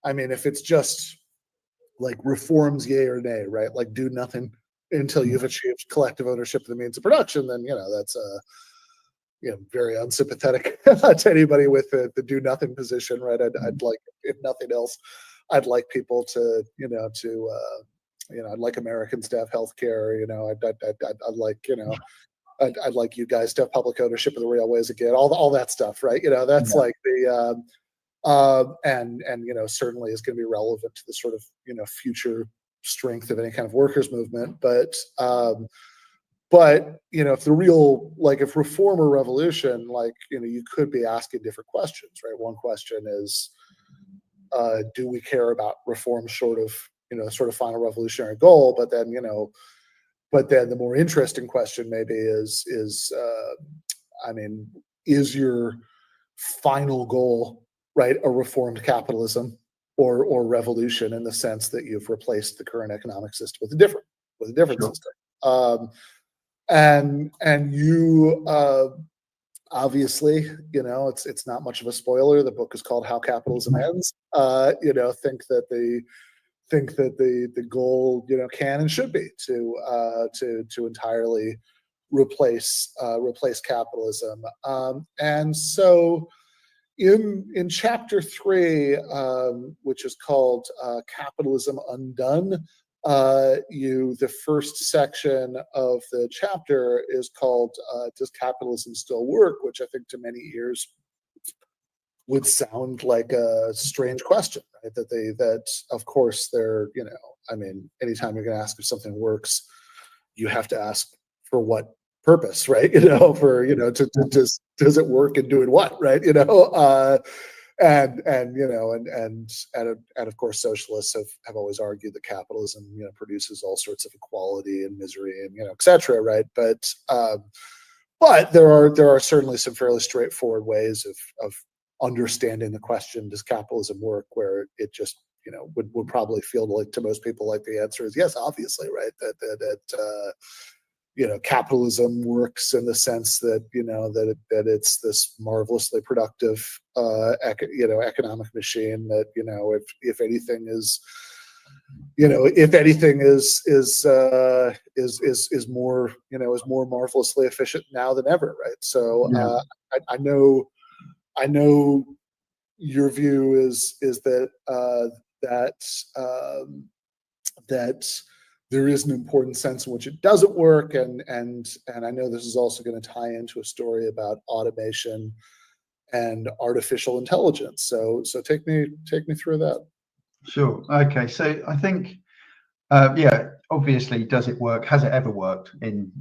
I mean, if it's just like reforms, yay or nay, right, like do nothing until you've achieved collective ownership of the means of production, then that's very unsympathetic to anybody with the do nothing position, right? I'd like, if nothing else, I'd like people to I'd like Americans to have healthcare. I'd like I'd like you guys to have public ownership of the railways again. All that stuff, right? That's like the and certainly is going to be relevant to the sort of future strength of any kind of workers movement. But if the real, like, if reform or revolution, like, you could be asking different questions, right? One question is, do we care about reform short of final revolutionary goal? But then the more interesting question maybe is I mean, is your final goal, right, a reformed capitalism or revolution, in the sense that you've replaced the current economic system with a different
Sure.
system? And you obviously, it's not much of a spoiler. The book is called How Capitalism Ends. Think that the goal, can and should be to entirely replace capitalism. And so in chapter 3, which is called Capitalism Undone, the first section of the chapter is called Does Capitalism Still Work? Which I think to many ears would sound like a strange question, right? That of course they're, I mean, anytime you're going to ask if something works, you have to ask for what purpose, right? Does it work and doing what, right? And of course socialists have always argued that capitalism produces all sorts of equality and misery and et cetera, right? But there are certainly some fairly straightforward ways of understanding the question, does capitalism work, where it just would probably feel like, to most people, like the answer is yes, obviously, right? That capitalism works in the sense that that it's this marvelously productive economic machine that if anything is more marvelously efficient now than ever, right? So I know your view is that that there is an important sense in which it doesn't work, and I know this is also going to tie into a story about automation and artificial intelligence. So take me through that.
Sure. Okay. So I think, obviously, does it work? Has it ever worked? In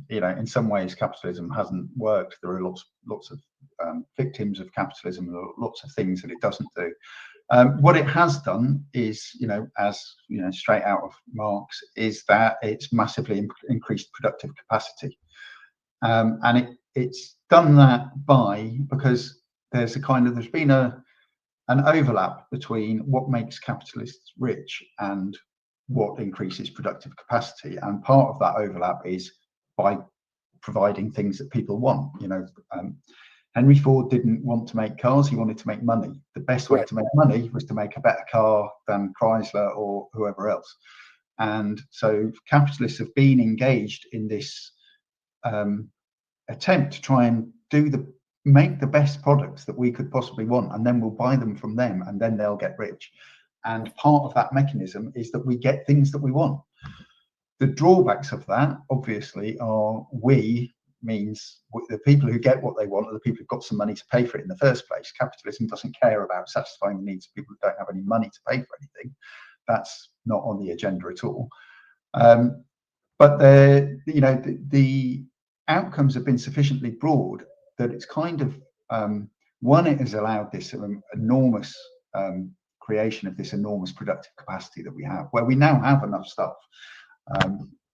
some ways, capitalism hasn't worked. There are lots of victims of capitalism. There are lots of things that it doesn't do. What it has done is, straight out of Marx, is that it's massively increased productive capacity, and it's done that because there's been an overlap between what makes capitalists rich and what increases productive capacity, and part of that overlap is by providing things that people want. Henry Ford didn't want to make cars, he wanted to make money. The best way to make money was to make a better car than Chrysler or whoever else. And so capitalists have been engaged in this attempt to try and make the best products that we could possibly want, and then we'll buy them from them, and then they'll get rich. And part of that mechanism is that we get things that we want. The drawbacks of that, obviously, are means the people who get what they want are the people who've got some money to pay for it in the first place. Capitalism doesn't care about satisfying the needs of people who don't have any money to pay for anything. That's not on the agenda at all. But the outcomes have been sufficiently broad that it's kind of One, it has allowed this enormous creation of this enormous productive capacity that we have, where we now have enough stuff.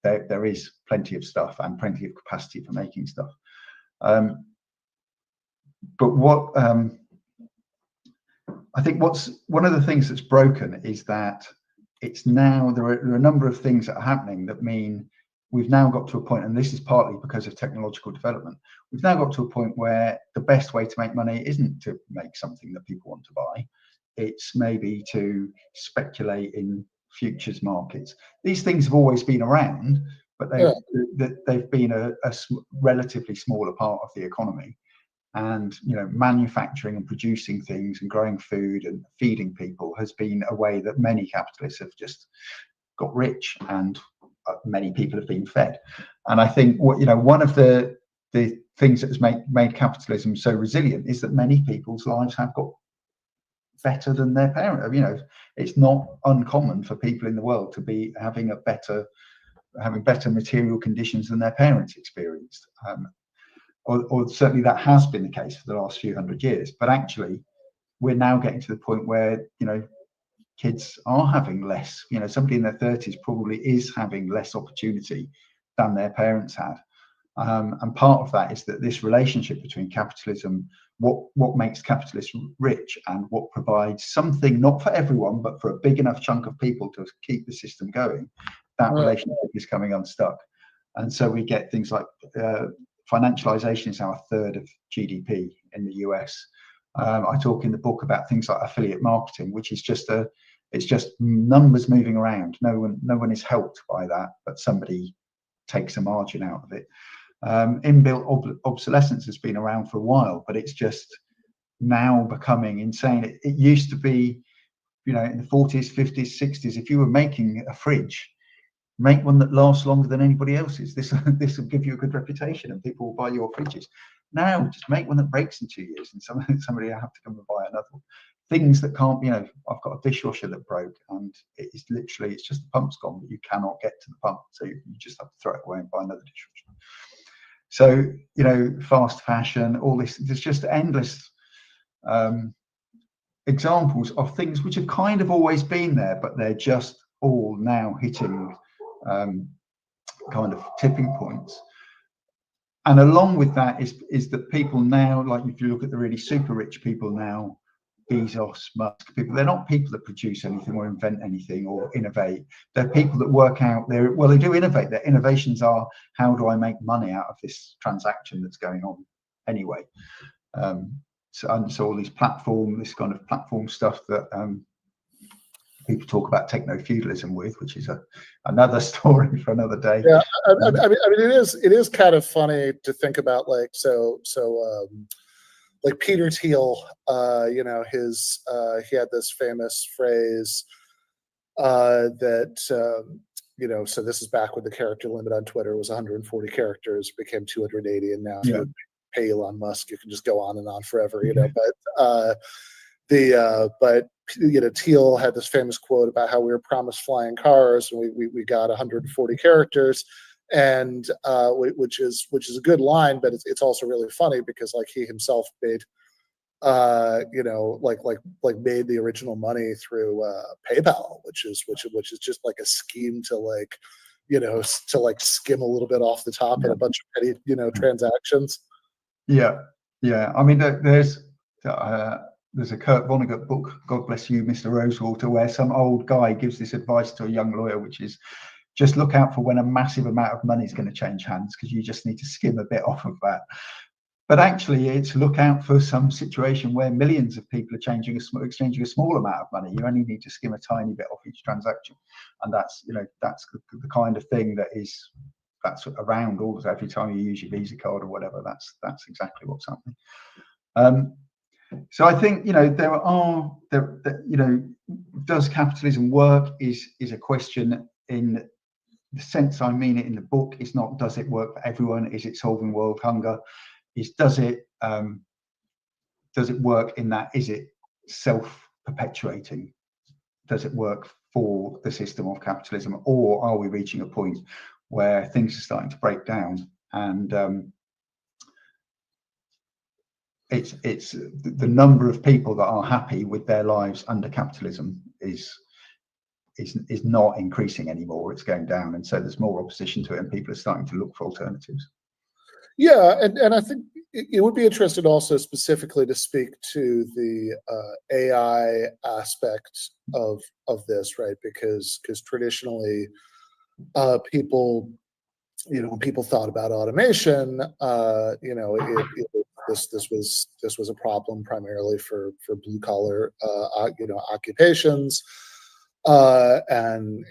There is plenty of stuff and plenty of capacity for making stuff. But what I think one of the things that's broken is that it's now there are a number of things that are happening that mean we've now got to a point, and this is partly because of technological development, we've now got to a point where the best way to make money isn't to make something that people want to buy. It's maybe to speculate in futures markets. These things have always been around, but they've been a relatively smaller part of the economy. And manufacturing and producing things and growing food and feeding people has been a way that many capitalists have just got rich, and many people have been fed. And I think one of the things that has made capitalism so resilient is that many people's lives have got better than their parents. It's not uncommon for people in the world to be having better material conditions than their parents experienced. Or certainly that has been the case for the last few hundred years. But actually, we're now getting to the point where kids are having less. Somebody in their 30s probably is having less opportunity than their parents had. And part of that is that this relationship between capitalism, what makes capitalists rich, and what provides something not for everyone, but for a big enough chunk of people to keep the system going, that relationship is coming unstuck. And so we get things like financialization is now a third of GDP in the US. I talk in the book about things like affiliate marketing, which is just numbers moving around. No one is helped by that, but somebody takes a margin out of it. Inbuilt obsolescence has been around for a while, but it's just now becoming insane. It used to be, in the 40s, 50s, 60s, if you were making a fridge, make one that lasts longer than anybody else's. This will give you a good reputation, and people will buy your fridges. Now, just make one that breaks in 2 years, and somebody will have to come and buy another one. Things that can't, I've got a dishwasher that broke, and it's just the pump's gone, but you cannot get to the pump, so you just have to throw it away and buy another dishwasher. So, fast fashion, all this, there's just endless examples of things which have kind of always been there, but they're just all now hitting kind of tipping points. And along with that is that people now, like if you look at the really super rich people now, Bezos, Musk, people, they're not people that produce anything or invent anything or innovate. They're people that work out they do innovate. Their innovations are, how do I make money out of this transaction that's going on anyway? So all this kind of platform stuff that people talk about techno-feudalism with, which is another story for another day.
Yeah, I mean, it is kind of funny to think about, like Peter Thiel, he had this famous phrase that so this is back when the character limit on Twitter was 140 characters, became 280, and now if you pay Elon Musk, you can just go on and on forever, But Thiel had this famous quote about how we were promised flying cars, and we got 140 characters, and which is a good line, but it's also really funny because he himself made made the original money through PayPal, which is just like a scheme to skim a little bit off the top and a bunch of petty transactions.
Yeah. I mean, there's a Kurt Vonnegut book, God Bless You, Mr. Rosewater, where some old guy gives this advice to a young lawyer, which is just look out for when a massive amount of money is going to change hands, because you just need to skim a bit off of that. But actually, it's look out for some situation where millions of people are exchanging a small amount of money. You only need to skim a tiny bit off each transaction, and that's the kind of thing that's around all the time. Every time you use your Visa card or whatever, that's exactly what's happening. So I think does capitalism work is a question in the sense I mean it in the book. It's not does it work for everyone? Is it solving world hunger? Does it work in that? Is it self-perpetuating? Does it work for the system of capitalism, or are we reaching a point where things are starting to break down and it's the number of people that are happy with their lives under capitalism is not increasing anymore. It's going down, and so there's more opposition to it, and people are starting to look for alternatives.
Yeah, and I think it would be interesting also specifically to speak to the AI aspect of this, right? Because traditionally, people, when people thought about automation, this was a problem primarily for blue collar, occupations, and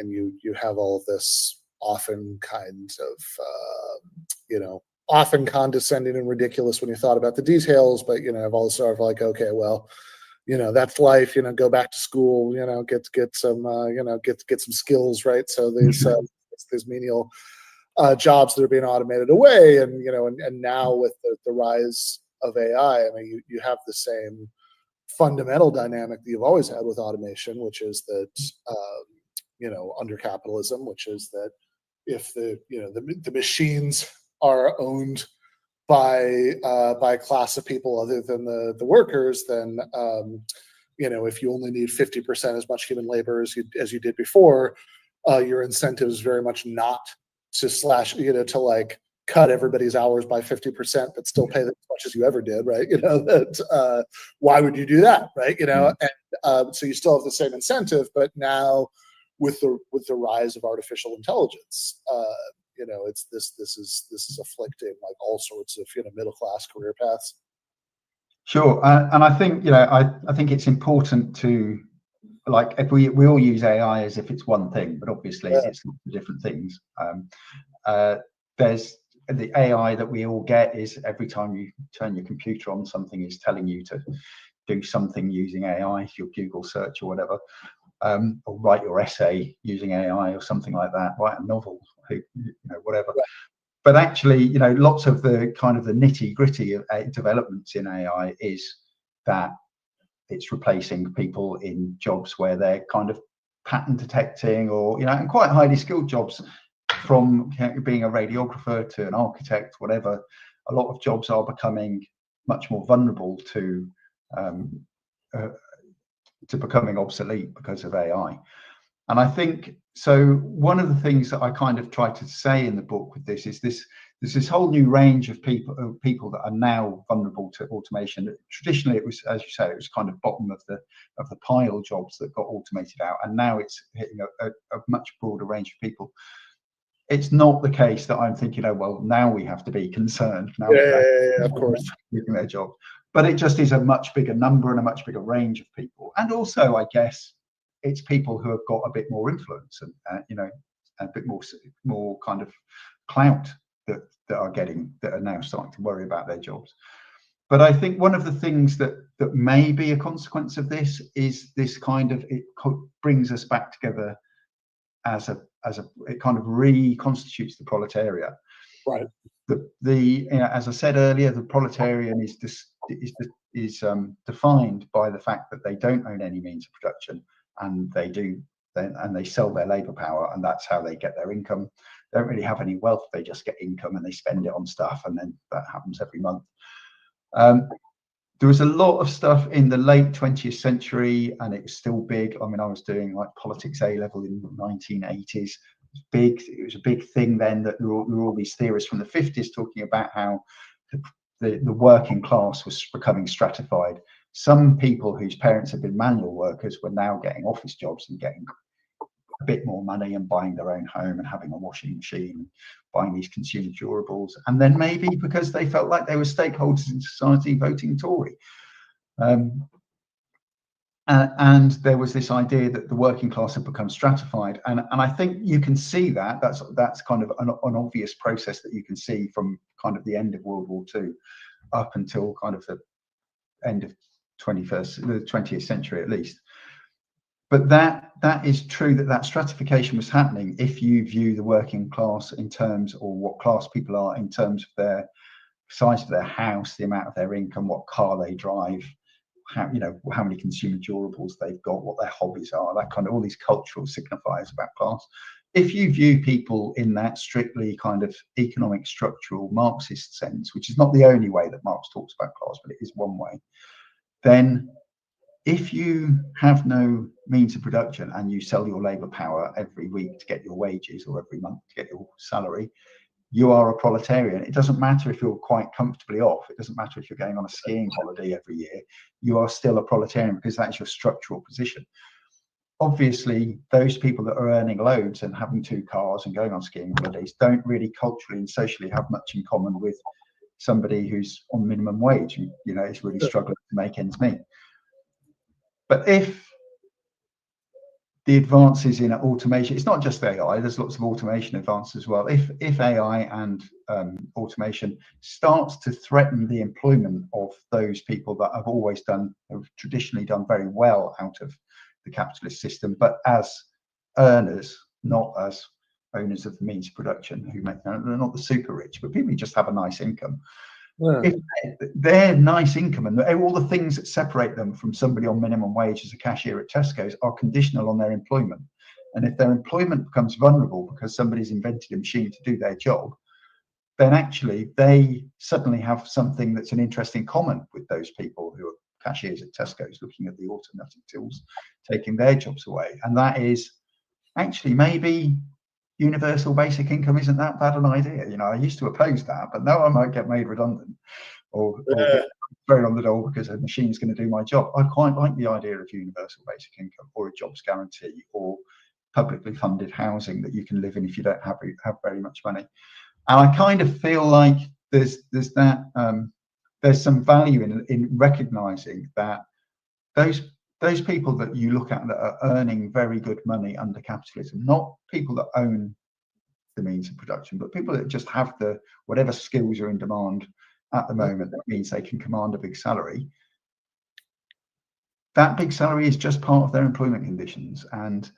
you have all of this often kind of often condescending and ridiculous when you thought about the details, but I've also sort of like, okay, well, that's life, go back to school, get some get some skills, right? So these menial jobs that are being automated away, and and now with the rise of AI, I mean, you have the same fundamental dynamic that you've always had with automation, which is that under capitalism, which is that if the machines are owned by a class of people other than the workers, then if you only need 50% as much human labor as you did before, your incentive is very much not to slash, to like cut everybody's hours by 50%, but still pay them as much as you ever did, right? Why would you do that, right? And so you still have the same incentive, but now with the rise of artificial intelligence, this is afflicting like all sorts of middle class career paths.
Sure, and I think I think it's important to, like, if we all use AI as if it's one thing, but obviously it's lots of different things. There's the AI that we all get is every time you turn your computer on, something is telling you to do something using AI, your Google search or whatever, or write your essay using AI or something like that, write a novel, whatever.
Right.
But actually, lots of the kind of the nitty gritty of developments in AI is that it's replacing people in jobs where they're kind of pattern detecting, or and quite highly skilled jobs, from being a radiographer to an architect, whatever. A lot of jobs are becoming much more vulnerable to becoming obsolete because of AI. And I think so. One of the things that I kind of try to say in the book with this is there's this whole new range of people that are now vulnerable to automation. Traditionally, it was, as you say, it was kind of bottom of the pile jobs that got automated out, and now it's hitting a much broader range of people. It's not the case that I'm thinking, oh well, now we have to be concerned. Now
Of course,
losing their job, but it just is a much bigger number and a much bigger range of people, and also, I guess, it's people who have got a bit more influence and a bit more kind of clout that are now starting to worry about their jobs. But I think one of the things that may be a consequence of this is this kind of, it brings us back together as it kind of reconstitutes the proletariat.
right.
As I said earlier, the proletarian is defined by the fact that they don't own any means of production, and they sell their labor power, and that's how they get their income. They don't really have any wealth, they just get income and they spend it on stuff, and then that happens every month. There was a lot of stuff in the late 20th century, and it was still big. I mean, I was doing like politics A level in the 1980s. It was a big thing then, that there were all these theorists from the 50s talking about how the working class was becoming stratified. Some people whose parents had been manual workers were now getting office jobs and getting a bit more money and buying their own home and having a washing machine, buying these consumer durables, and then maybe because they felt like they were stakeholders in society, voting Tory. And there was this idea that the working class had become stratified, and I think you can see that that's kind of an obvious process that you can see from kind of the end of World War II up until kind of the end of the 20th century at least. But that is true, that stratification was happening if you view the working class in terms, or what class people are in terms of their size of their house, the amount of their income, what car they drive, how many consumer durables they've got, what their hobbies are, that kind of, all these cultural signifiers about class. if you view people in that strictly kind of economic structural Marxist sense, which is not the only way that Marx talks about class, but it is one way, then if you have no means of production and you sell your labor power every week to get your wages or every month to get your salary, you are a proletarian. It doesn't matter if you're quite comfortably off. It doesn't matter if you're going on a skiing holiday every year. You are still a proletarian because that's your structural position. Obviously, those people that are earning loads and having 2 cars and going on skiing holidays don't really culturally and socially have much in common with somebody who's on minimum wage, you know, is really struggling to make ends meet. But if the advances in automation, it's not just AI, there's lots of automation advances as well. If AI and automation starts to threaten the employment of those people that have always done, have traditionally done very well out of the capitalist system, but as earners, not as owners of the means of production, who make, they're not the super rich, but people who just have a nice income.
Yeah.
If their nice income and all the things that separate them from somebody on minimum wage as a cashier at Tesco's are conditional on their employment, and if their employment becomes vulnerable because somebody's invented a machine to do their job, then actually they suddenly have something that's an interest in common with those people who are cashiers at Tesco's looking at the automatic tools taking their jobs away. And that is actually maybe universal basic income isn't that bad an idea. You know, I used to oppose that, but now I might get made redundant or get thrown on the door because a machine's going to do my job. I quite like the idea of universal basic income or a jobs guarantee or publicly funded housing that you can live in if you don't have very much money. And I kind of feel like there's some value in recognizing that those people that you look at that are earning very good money under capitalism, not people that own the means of production, but people that just have the whatever skills are in demand at the moment, that means they can command a big salary. That big salary is just part of their employment conditions, and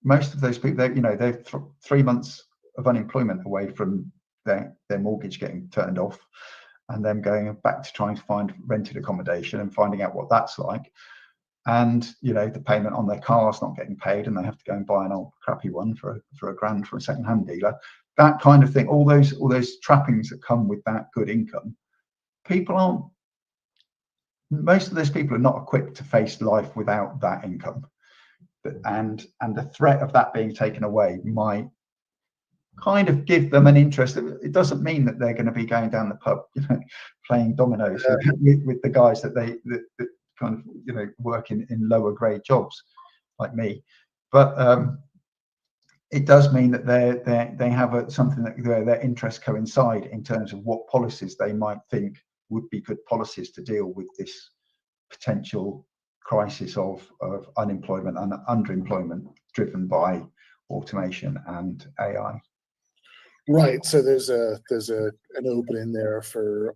most of those people, they're 3 months of unemployment away from their mortgage getting turned off, and them going back to trying to find rented accommodation and finding out what that's like. And the payment on their car's not getting paid, and they have to go and buy an old crappy one for £1,000 from a second-hand dealer. That kind of thing, all those trappings that come with that good income. Most of those people are not equipped to face life without that income, and the threat of that being taken away might kind of give them an interest. It doesn't mean that they're going to be going down the pub, playing dominoes with the guys that kind of work in lower grade jobs like me, but it does mean that they have something that their interests coincide in terms of what policies they might think would be good policies to deal with this potential crisis of unemployment and underemployment driven by automation and AI.
Right. So there's an opening there for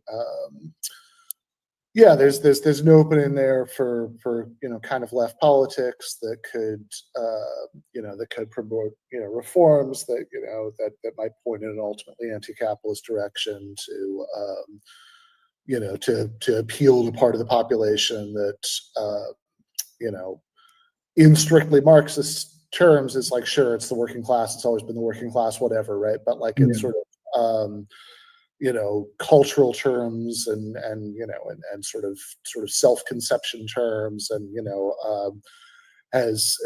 there's an opening there for kind of left politics that could promote reforms that that might point in an ultimately anti-capitalist direction to appeal to part of the population that in strictly Marxist terms is like, sure, it's the working class, it's always been the working class, whatever, right? But like in sort of cultural terms and sort of self-conception terms, and is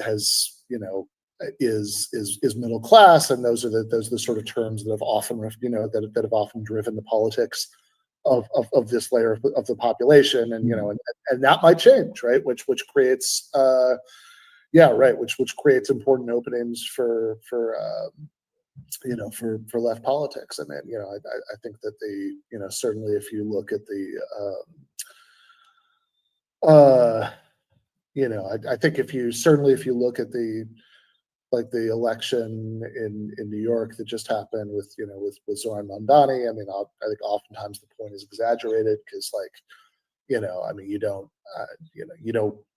middle class, and those are the sort of terms that have often that have often driven the politics of this layer of the population, and and that might change, right? Which creates which creates important openings for left politics. I mean, I think that certainly if you look at I think if you look at the election in New York that just happened with Zoran Mondani, I mean, I think oftentimes the point is exaggerated because I mean, you don't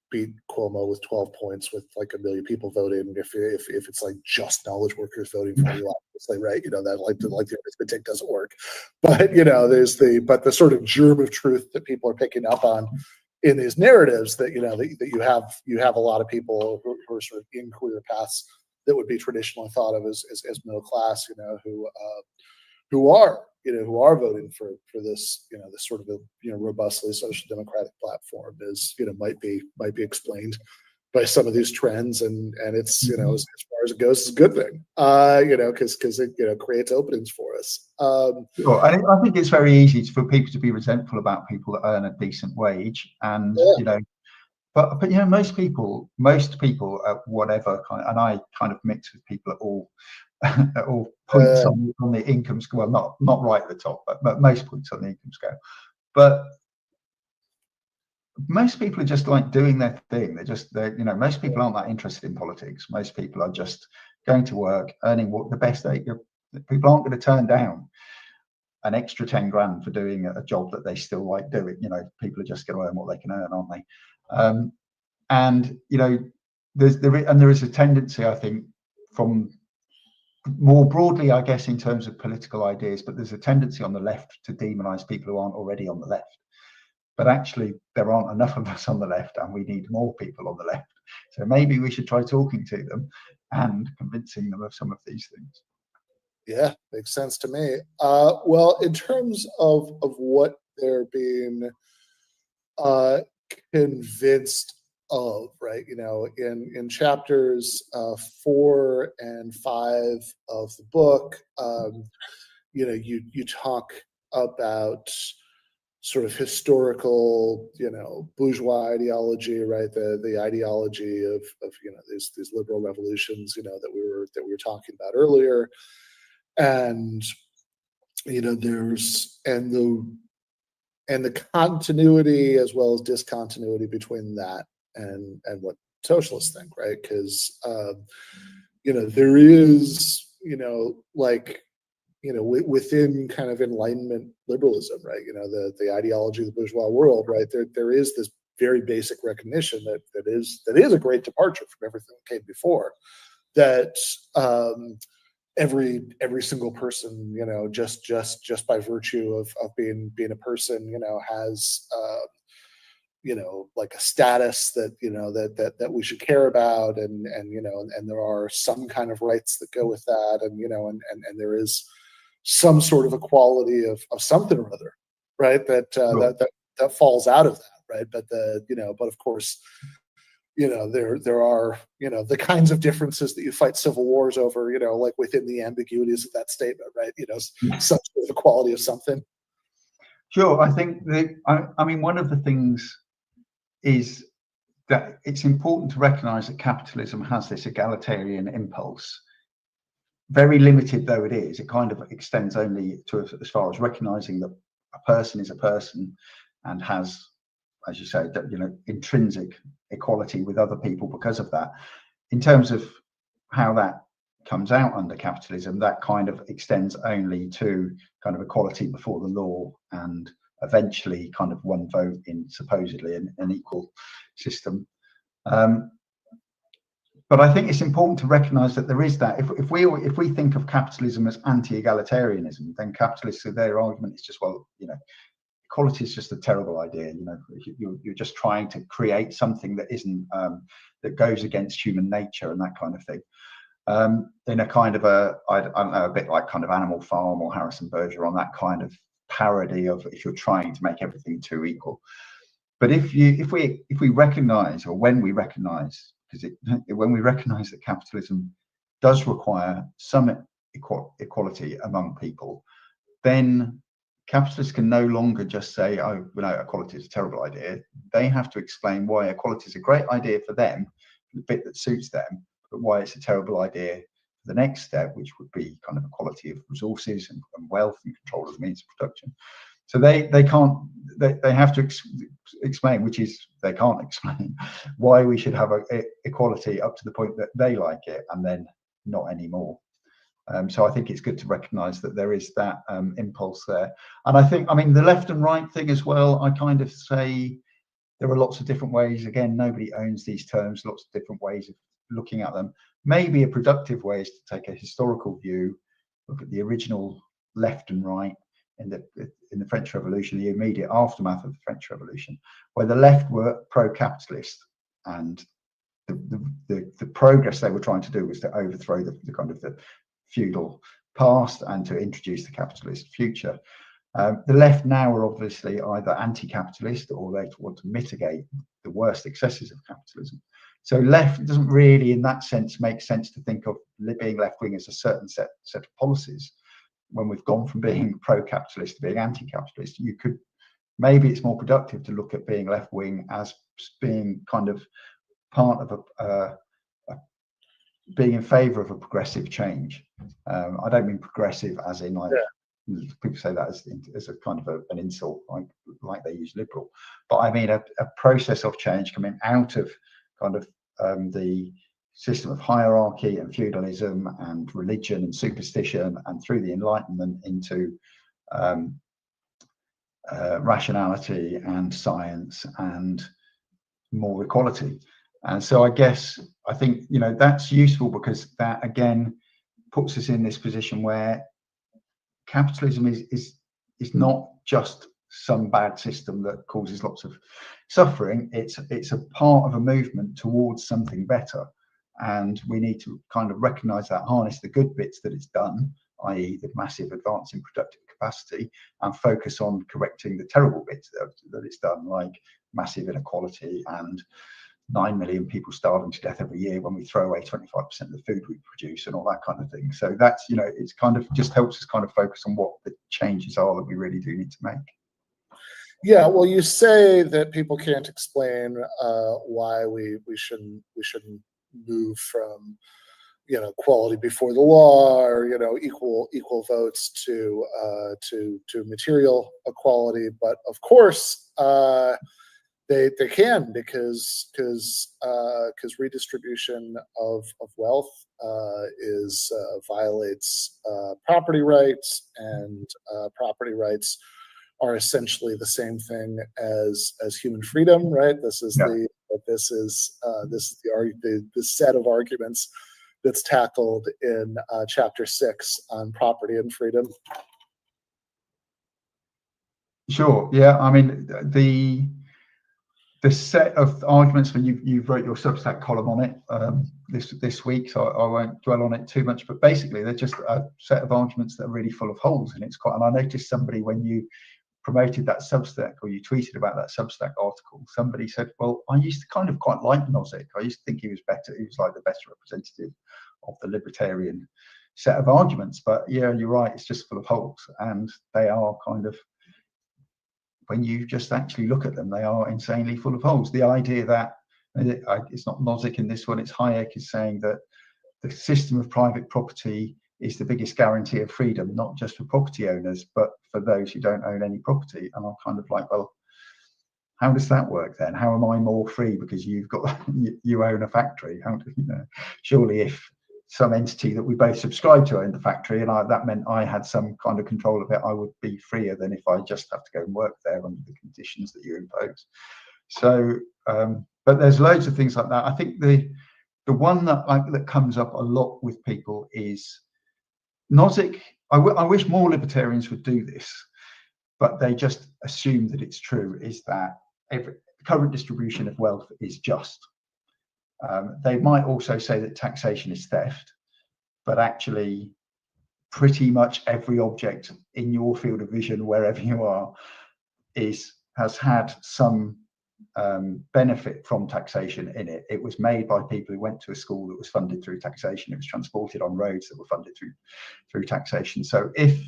beat Cuomo with 12 points with like 1 million people voting if it's like just knowledge workers voting for you, obviously, right? That like the arithmetic doesn't work. But there's the sort of germ of truth that people are picking up on in these narratives that that you have a lot of people who are sort of in career paths that would be traditionally thought of as middle class, who are voting for this, this sort of a robustly social democratic platform might be explained by some of these trends, and it's as far as it goes, it's a good thing, because it creates openings for us.
Sure. I think it's very easy for people to be resentful about people that earn a decent wage, and but most people at whatever kind, and I kind of mix with people at all at all points on the income scale. Well, not right at the top, but most points on the income scale. But most people are just like doing their thing. Most people aren't that interested in politics. Most people are just going to work, earning what the best people aren't going to turn down an extra 10 grand for doing a job that they still like doing. People are just going to earn what they can earn, aren't they? And there is a tendency, I think, from more broadly, I guess, in terms of political ideas, but there's a tendency on the left to demonize people who aren't already on the left. But actually, there aren't enough of us on the left, and we need more people on the left. So maybe we should try talking to them and convincing them of some of these things.
Yeah, makes sense to me. Well, in terms of what they're being convinced of, right? In chapters 4 and 5 of the book, you talk about sort of historical, bourgeois ideology, right? The ideology of these liberal revolutions, that we were talking about earlier, and there's the continuity as well as discontinuity between that and what socialists think, right? Because there is within kind of Enlightenment liberalism, right? The ideology of the bourgeois world, right? There is this very basic recognition that is a great departure from everything that came before. That every single person, just by virtue of being a person, has like a status that we should care about, and there are some kind of rights that go with that, and there is some sort of equality of something or other, right? That falls out of that, right? But of course, there are the kinds of differences that you fight civil wars over, like within the ambiguities of that statement, right? Some sort of equality of something.
Sure. I think I mean, one of the things is that it's important to recognize that capitalism has this egalitarian impulse. Very limited though it is, it kind of extends only to as far as recognizing that a person is a person and has, as you say, intrinsic equality with other people because of that. In terms of how that comes out under capitalism, that kind of extends only to kind of equality before the law, and eventually kind of one vote in supposedly an equal system. But I think it's important to recognize that there is that. If we think of capitalism as anti-egalitarianism, then capitalists, their argument is just, well, equality is just a terrible idea. You're just trying to create something that isn't that goes against human nature and that kind of thing. In a kind of I don't know, a bit like kind of Animal Farm or Harrison Berger, on that kind of parody of if you're trying to make everything too equal. But if we recognize, or when we recognize, when we recognize that capitalism does require some equality among people, then capitalists can no longer just say, oh, equality is a terrible idea. They have to explain why equality is a great idea for them, the bit that suits them, but why it's a terrible idea for the next step, which would be kind of equality of resources and wealth and control of the means of production. So they have to explain, which is they can't explain why we should have equality up to the point that they like it, and then not anymore. So I think it's good to recognize that there is that impulse there. And I mean, the left and right thing as well, I kind of say there are lots of different ways. Again, nobody owns these terms, lots of different ways of looking at them. Maybe a productive way is to take a historical view, look at the original left and right in the French Revolution, the immediate aftermath of the French Revolution, where the left were pro-capitalist and the progress they were trying to do was to overthrow the kind of the feudal past and to introduce the capitalist future. The left now are obviously either anti-capitalist or they want to mitigate the worst excesses of capitalism. So left doesn't really, in that sense, make sense to think of being left-wing as a certain set of policies. When we've gone from being pro-capitalist to being anti-capitalist, you could, maybe it's more productive to look at being left-wing as being kind of part of being in favour of a progressive change. I don't mean progressive as in like, people say that as a kind of an insult, like they use liberal, but I mean a process of change coming out of kind of the system of hierarchy and feudalism and religion and superstition, and through the Enlightenment into rationality and science and more equality. And so I think, you know, that's useful because that again puts us in this position where capitalism is not just some bad system that causes lots of suffering. It's a part of a movement towards something better, and we need to kind of recognize that, harness the good bits that it's done, i.e. the massive advance in productive capacity, and focus on correcting the terrible bits that it's done, like massive inequality and 9 million people starving to death every year when we throw away 25% of the food we produce and all that kind of thing. So that's, you know, it's kind of just helps us kind of focus on what the changes are that we really do need to make.
Yeah, well, you say that people can't explain why we shouldn't move from, you know, equality before the law, or, you know, equal votes to material equality, but of course they can, because redistribution of wealth violates property rights, and property rights are essentially the same thing as human freedom, right? This is the set of arguments that's tackled in chapter 6 on property and freedom.
Sure. Yeah. I mean, the set of arguments, when you wrote your Substack column on it this week, so I won't dwell on it too much. But basically, they're just a set of arguments that are really full of holes, and it's quite. And I noticed somebody, when you promoted that Substack, or you tweeted about that Substack article, somebody said, well, I used to kind of quite like Nozick. I used to think he was better. He was like the best representative of the libertarian set of arguments. But yeah, you're right. It's just full of holes, and they are kind of, when you just actually look at them, they are insanely full of holes. The idea that, it's not Nozick in this one, it's Hayek, is saying that the system of private property is the biggest guarantee of freedom, not just for property owners, but for those who don't own any property. And I'm kind of like, well, how does that work then? How am I more free because you own a factory? How do you know? Surely if some entity that we both subscribe to owned the factory, and that meant I had some kind of control of it, I would be freer than if I just have to go and work there under the conditions that you impose. So, but there's loads of things like that. I think the one that comes up a lot with people is Nozick. I wish more libertarians would do this, but they just assume that it's true, is that every current distribution of wealth is just. They might also say that taxation is theft, but actually pretty much every object in your field of vision, wherever you are, has had some benefit from taxation in it. It was made by people who went to a school that was funded through taxation. It was transported on roads that were funded through taxation. So if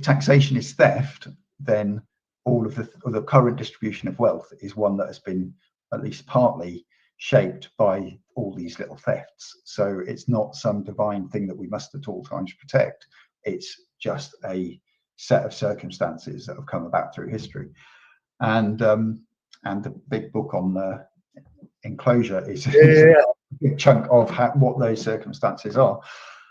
taxation is theft, then all of the current distribution of wealth is one that has been at least partly shaped by all these little thefts. So it's not some divine thing that we must at all times protect. It's just a set of circumstances that have come about through history. And the big book on the enclosure is a big chunk of what those circumstances are.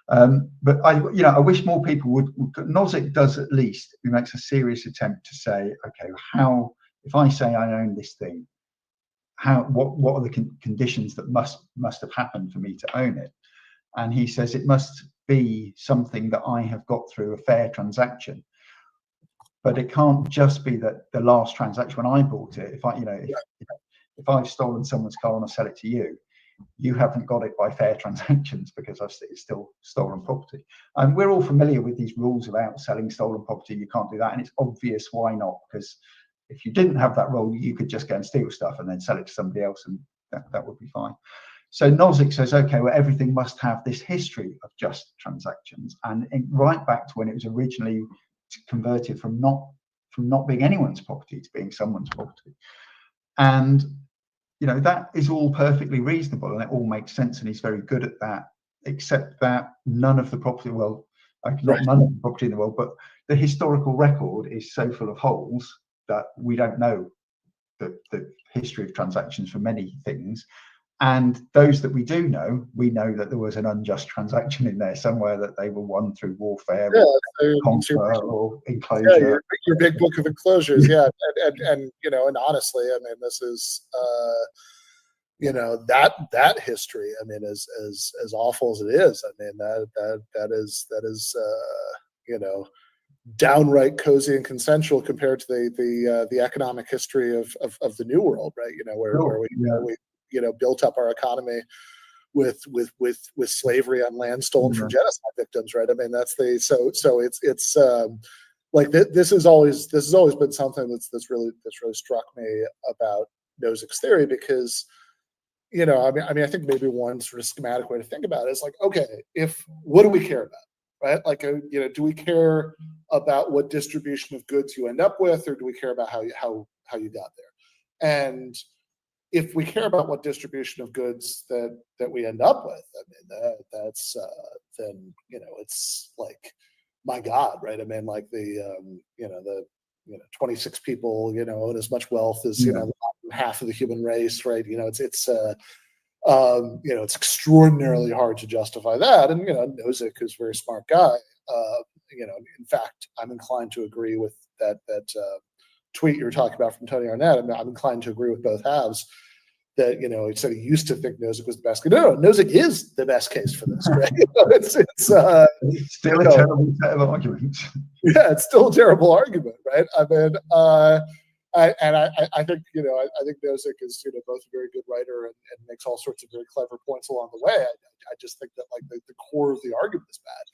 But I wish more people would. Nozick does, at least, he makes a serious attempt to say, okay, how, if I say I own this thing, what are the conditions that must have happened for me to own it? And he says it must be something that I have got through a fair transaction. But it can't just be that the last transaction when I bought it. if I've stolen someone's car and I sell it to you, you haven't got it by fair transactions because it's still stolen property. And we're all familiar with these rules about selling stolen property. You can't do that, and it's obvious why not, because if you didn't have that rule, you could just go and steal stuff and then sell it to somebody else, and that would be fine. So Nozick says, okay, well, everything must have this history of just transactions, and right back to when it was originally converted from not being anyone's property to being someone's property. And that is all perfectly reasonable, and it all makes sense, and he's very good at that, except that none of the property, well, not none of the property in the world, but the historical record is so full of holes that we don't know the history of transactions for many things. And those that we do know, we know that there was an unjust transaction in there somewhere, that they were won through warfare, or conquer, or enclosure.
Yeah, your big book of enclosures, yeah. And honestly, I mean, this is that history. I mean, as awful as it is, I mean, that is downright cozy and consensual compared to the economic history of the New World, right? Where we built up our economy with slavery on land stolen from genocide victims, right? I mean, that's so it's like this has always been something that's really struck me about Nozick's theory, because I think maybe one sort of schematic way to think about it is like, okay, what do we care about, right? Like, do we care about what distribution of goods you end up with, or do we care about how you got there? And if we care about what distribution of goods that we end up with, I mean, that's then it's like, my God, right? I mean, like the 26 people own as much wealth as half of the human race, right? It's extraordinarily hard to justify that. And Nozick is a very smart guy. In fact, I'm inclined to agree with that tweet you were talking about from Tony Arnett. I'm inclined to agree with both halves. That he said he used to think Nozick was the best case. No, Nozick is the best case for this, right? It's
still a terrible set of arguments.
Yeah, it's still a terrible argument, right? I mean, I think I think Nozick is both a very good writer and makes all sorts of very clever points along the way. I just think that like the core of the argument is bad,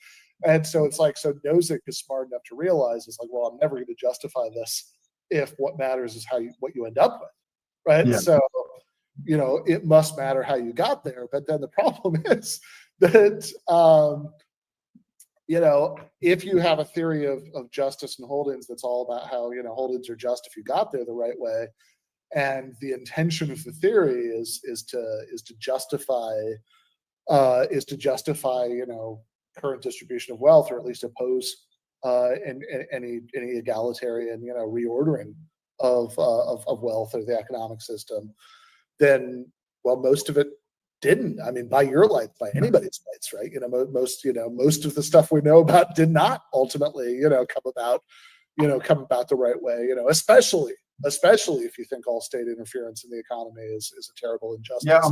and so it's like, so Nozick is smart enough to realize it's like, well, I'm never going to justify this if what matters is what you end up with, right? Yeah. So it must matter how you got there. But then the problem is that if you have a theory of justice and holdings that's all about how holdings are just if you got there the right way, and the intention of the theory is to justify current distribution of wealth, or at least oppose any egalitarian reordering of wealth or the economic system, then most of it didn't. I mean, by your lights, by anybody's lights, right? Most of the stuff we know about did not ultimately come about the right way. Especially if you think all state interference in the economy is a terrible injustice.
Yeah,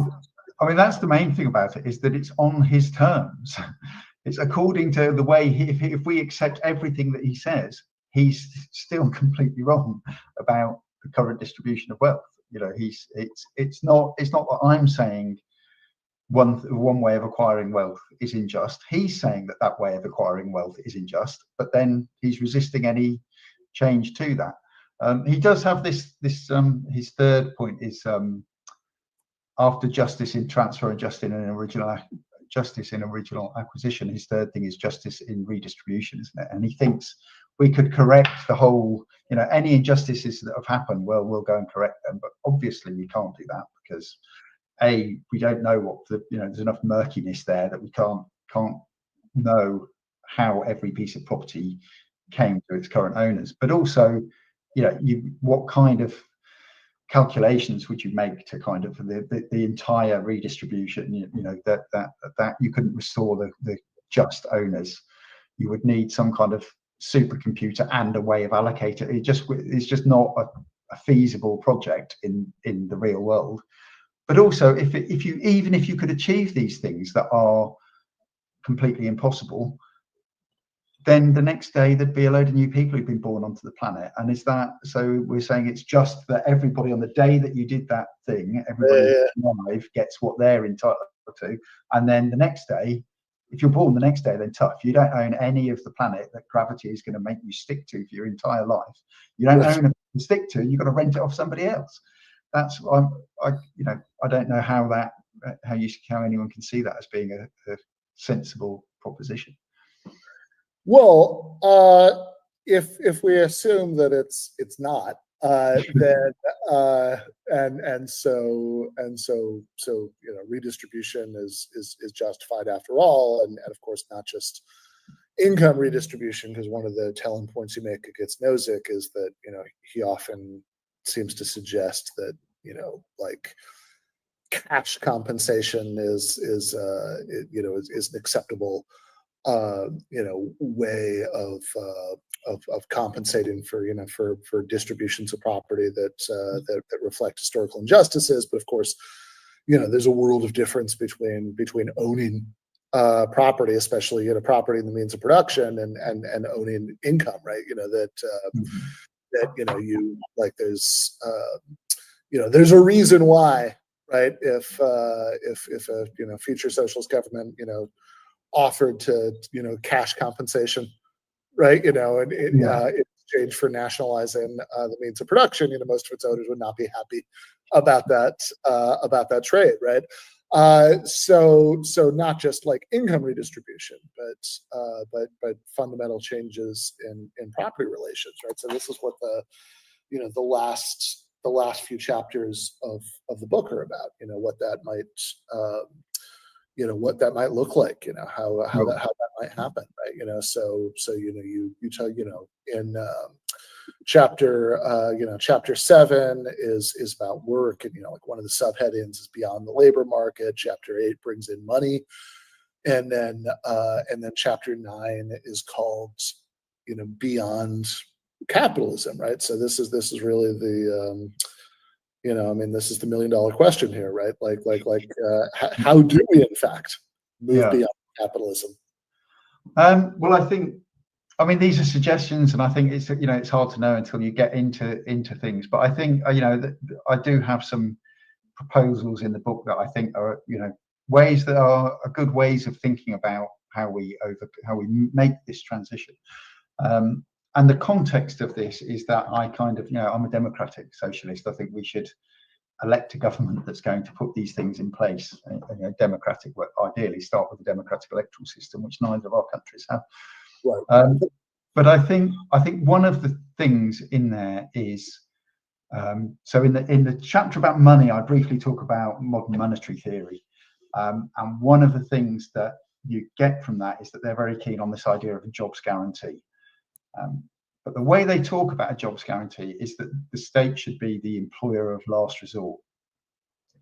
I mean, that's the main thing about it, is that it's on his terms. It's according to the way if we accept everything that he says, he's still completely wrong about the current distribution of wealth. It's not that I'm saying one way of acquiring wealth is unjust. He's saying that way of acquiring wealth is unjust, but then he's resisting any change to that. He does have this his third point is after justice in transfer and justice in original acquisition, his third thing is justice in redistribution, isn't it? And he thinks we could correct the whole, any injustices that have happened, well, we'll go and correct them. But obviously we can't do that, because we don't know what there's enough murkiness there that we can't know how every piece of property came to its current owners. But also, what kind of calculations would you make to kind of the entire redistribution? That you couldn't restore the just owners. You would need some kind of supercomputer and a way of allocating. It's just not a feasible project in the real world. But also, if you could achieve these things that are completely impossible, then the next day there'd be a load of new people who've been born onto the planet. And is that, so we're saying it's just that everybody on the day that you did that thing, everybody alive gets what they're entitled to. And then the next day, if you're born the next day, then tough. You don't own any of the planet that gravity is going to make you stick to for your entire life. You don't own it to stick to, you've got to rent it off somebody else. That's, I don't know how anyone can see that as being a sensible proposition.
Well, if we assume that it's not, then so redistribution is justified after all, and of course not just income redistribution, because one of the telling points you make against Nozick is that he often seems to suggest that like cash compensation is an acceptable way of compensating for distributions of property that reflect historical injustices. But of course, there's a world of difference between owning property, especially property in the means of production, and owning income, right? You like there's a reason why, right? If a future socialist government offered to cash compensation, right, in exchange for nationalizing the means of production, most of its owners would not be happy about that trade, right? So not just like income redistribution, but fundamental changes in property relations, right? So this is what the last few chapters of the book are about. What that might look like. How that might happen, right? So you tell in chapter 7 is about work, and like one of the subheadings is beyond the labor market. Chapter 8 brings in money, and then chapter 9 is called beyond capitalism, right? So this is really the this is the $1 million question here, right? How do we in fact move beyond capitalism?
Well, I mean these are suggestions, and I think it's hard to know until you get into things. But I think that I do have some proposals in the book that I think are ways that are good ways of thinking about how we make this transition. And the context of this is that I I'm a democratic socialist. I think we should elect a government that's going to put these things in place. Democratic, ideally start with a democratic electoral system, which neither of our countries have. Right. But I think one of the things in there is so in the chapter about money, I briefly talk about modern monetary theory, and one of the things that you get from that is that they're very keen on this idea of a jobs guarantee. But the way they talk about a jobs guarantee is that the state should be the employer of last resort.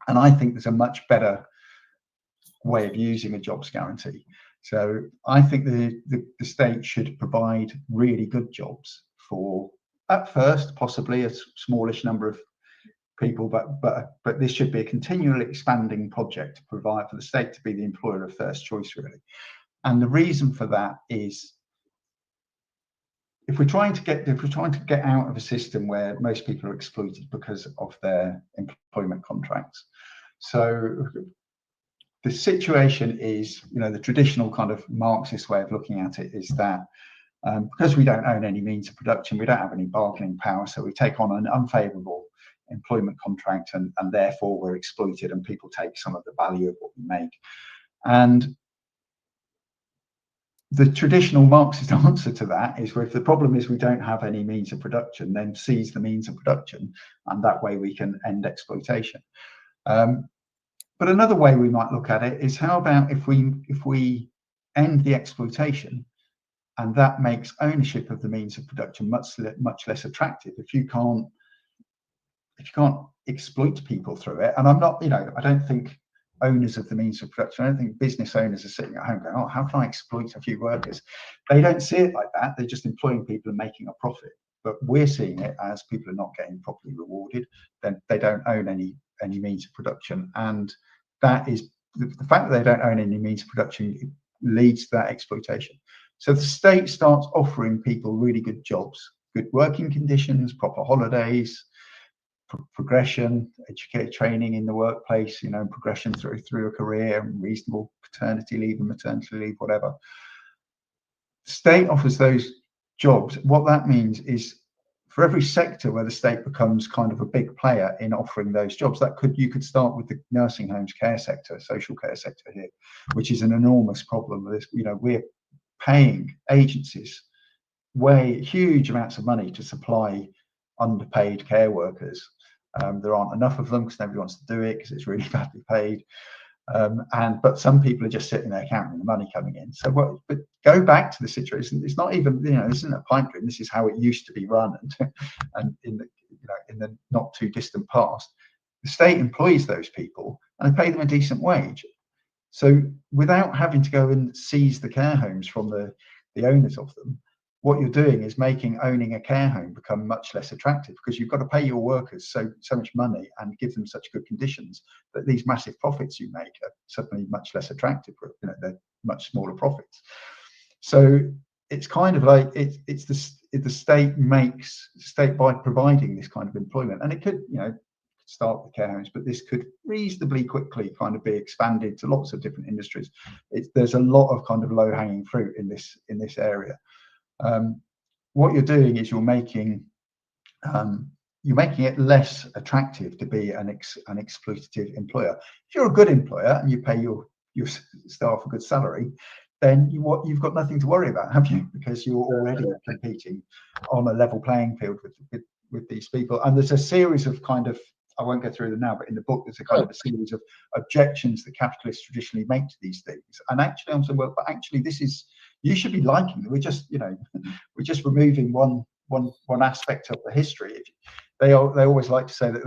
And I think there's a much better way of using a jobs guarantee. So I think the state should provide really good jobs for, at first, possibly a smallish number of people, but this should be a continually expanding project to provide for the state to be the employer of first choice, really. And the reason for that is, if we're trying to get out of a system where most people are exploited because of their employment contracts, so the situation is, the traditional kind of Marxist way of looking at it is that because we don't own any means of production, we don't have any bargaining power, so we take on an unfavourable employment contract, and therefore we're exploited, and people take some of the value of what we make. And the traditional Marxist answer to that is, well, if the problem is we don't have any means of production, then seize the means of production, and that way we can end exploitation. But another way we might look at it is, how about if we end the exploitation, and that makes ownership of the means of production much less attractive. If you can't exploit people through it, and I'm not, I don't think owners of the means of production, I don't think business owners are sitting at home going, oh, how can I exploit a few workers? They don't see it like that. They're just employing people and making a profit. But we're seeing it as people are not getting properly rewarded, then they don't own any means of production. And that is the fact that they don't own any means of production leads to that exploitation. So the state starts offering people really good jobs, good working conditions, proper holidays, progression, educated training in the workplace, progression through a career, reasonable paternity leave and maternity leave, whatever. The state offers those jobs. What that means is, for every sector where the state becomes kind of a big player in offering those jobs, you could start with the nursing homes, care sector, social care sector here, which is an enormous problem. We're paying agencies huge amounts of money to supply underpaid care workers. There aren't enough of them because nobody wants to do it because it's really badly paid. But some people are just sitting there counting the money coming in. But go back to the situation. It's not even, this isn't a pipe dream. This is how it used to be run, and in the not too distant past, the state employs those people and they pay them a decent wage. So without having to go and seize the care homes from the owners of them, what you're doing is making owning a care home become much less attractive, because you've got to pay your workers so much money and give them such good conditions that these massive profits you make are suddenly much less attractive. They're much smaller profits. So it's kind of like the state by providing this kind of employment, and it could start with care homes, but this could reasonably quickly kind of be expanded to lots of different industries. There's a lot of kind of low-hanging fruit in this area. What you're doing is you're making it less attractive to be an exploitative employer. If you're a good employer and you pay your staff a good salary, then you've got nothing to worry about, have you? Because you're already competing on a level playing field with these people. And there's a series of I won't go through them now, but in the book there's a series of objections that capitalists traditionally make to these things. And actually I'm saying, well, but actually you should be liking them. We're just removing one aspect of the history. They always like to say that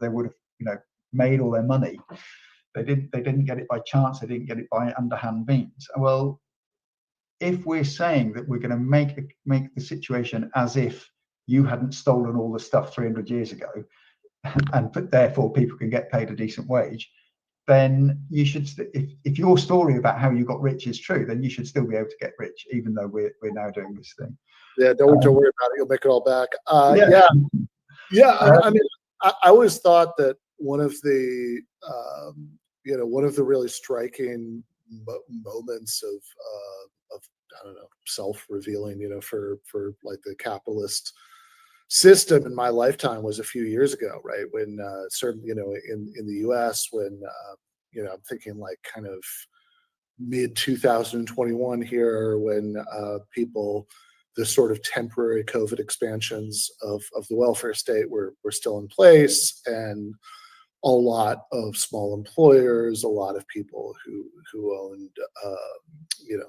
they would have made all their money. They didn't get it by chance. They didn't get it by underhand means. Well, if we're saying that we're going to make the situation as if you hadn't stolen all the stuff 300 years ago, and therefore people can get paid a decent wage, then you should, if your story about how you got rich is true, then you should still be able to get rich, even though we're now doing this thing.
Yeah, don't worry about it. You'll make it all back. I mean, I always thought that one of the really striking moments of I don't know, self-revealing, for like the capitalist system in my lifetime was a few years ago, right? When certainly, in the US, when I'm thinking like kind of mid 2021 here, when the sort of temporary COVID expansions of the welfare state were still in place, and a lot of small employers, a lot of people who owned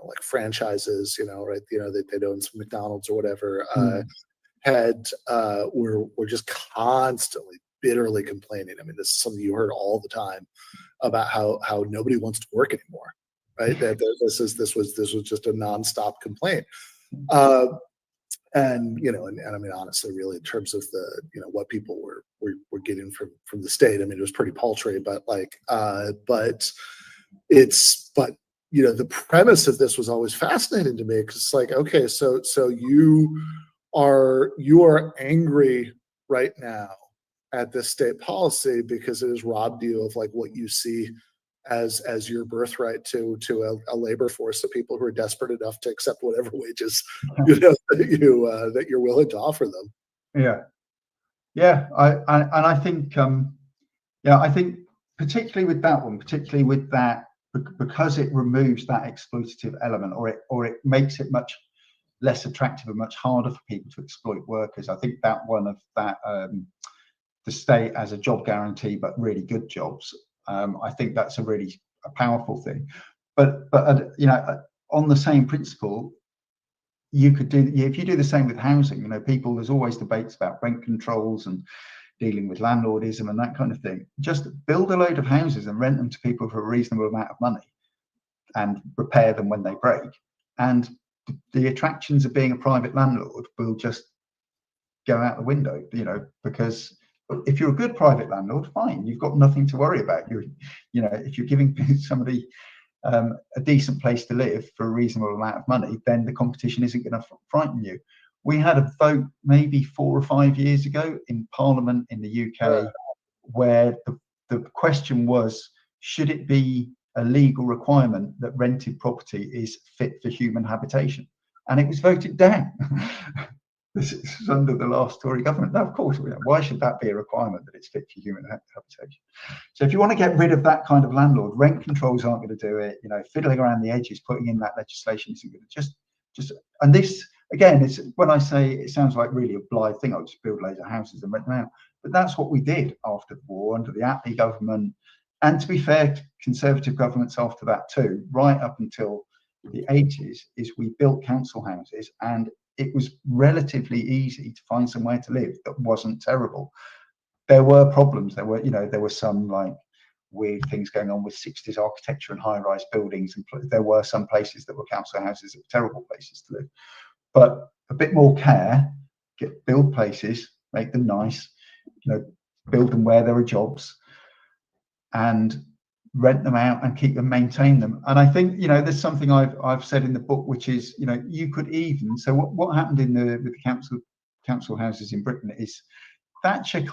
like franchises, right, they'd own some McDonald's or whatever, were just constantly bitterly complaining. I mean, this is something you heard all the time about how nobody wants to work anymore, right? That this was just a nonstop complaint. And I mean, honestly, really, in terms of the what people were getting from the state, I mean, it was pretty paltry. But the premise of this was always fascinating to me, because it's like, okay, so you are angry right now at this state policy because it has robbed you of like what you see as your birthright to a labor force of people who are desperate enough to accept whatever wages that you're willing to offer them.
I think particularly with that one, because it removes that exploitative element, or it makes it much less attractive and much harder for people to exploit workers. I think that one of that the state as a job guarantee, but really good jobs. I think that's a powerful thing. But on the same principle, you could do, if you do the same with housing. There's always debates about rent controls and dealing with landlordism and that kind of thing. Just build a load of houses and rent them to people for a reasonable amount of money, and repair them when they break. And the attractions of being a private landlord will just go out the window, because if you're a good private landlord, fine, you've got nothing to worry about. If you're giving somebody a decent place to live for a reasonable amount of money, then the competition isn't going to frighten you. We had a vote maybe 4 or 5 years ago in Parliament in the UK where the question was, should it be a legal requirement that rented property is fit for human habitation? And it was voted down. This is under the last Tory government. Now, of course, why should that be a requirement that it's fit for human habitation? So if you want to get rid of that kind of landlord, rent controls aren't going to do it. Fiddling around the edges, putting in that legislation isn't going to just. And this, again, it's when I say it sounds like really a blithe thing. I'll just build loads of houses and rent them out. But that's what we did after the war, under the Attlee government. And to be fair, Conservative governments after that too, right up until the 80s, is we built council houses, and it was relatively easy to find somewhere to live that wasn't terrible. There were problems. There were some like weird things going on with 60s architecture and high-rise buildings, and there were some places that were council houses that were terrible places to live. But a bit more care, build places, make them nice, build them where there are jobs, and rent them out and keep them, maintain them. And I think there's something I've said in the book, which is you could even, so what happened with the council houses in Britain is Thatcher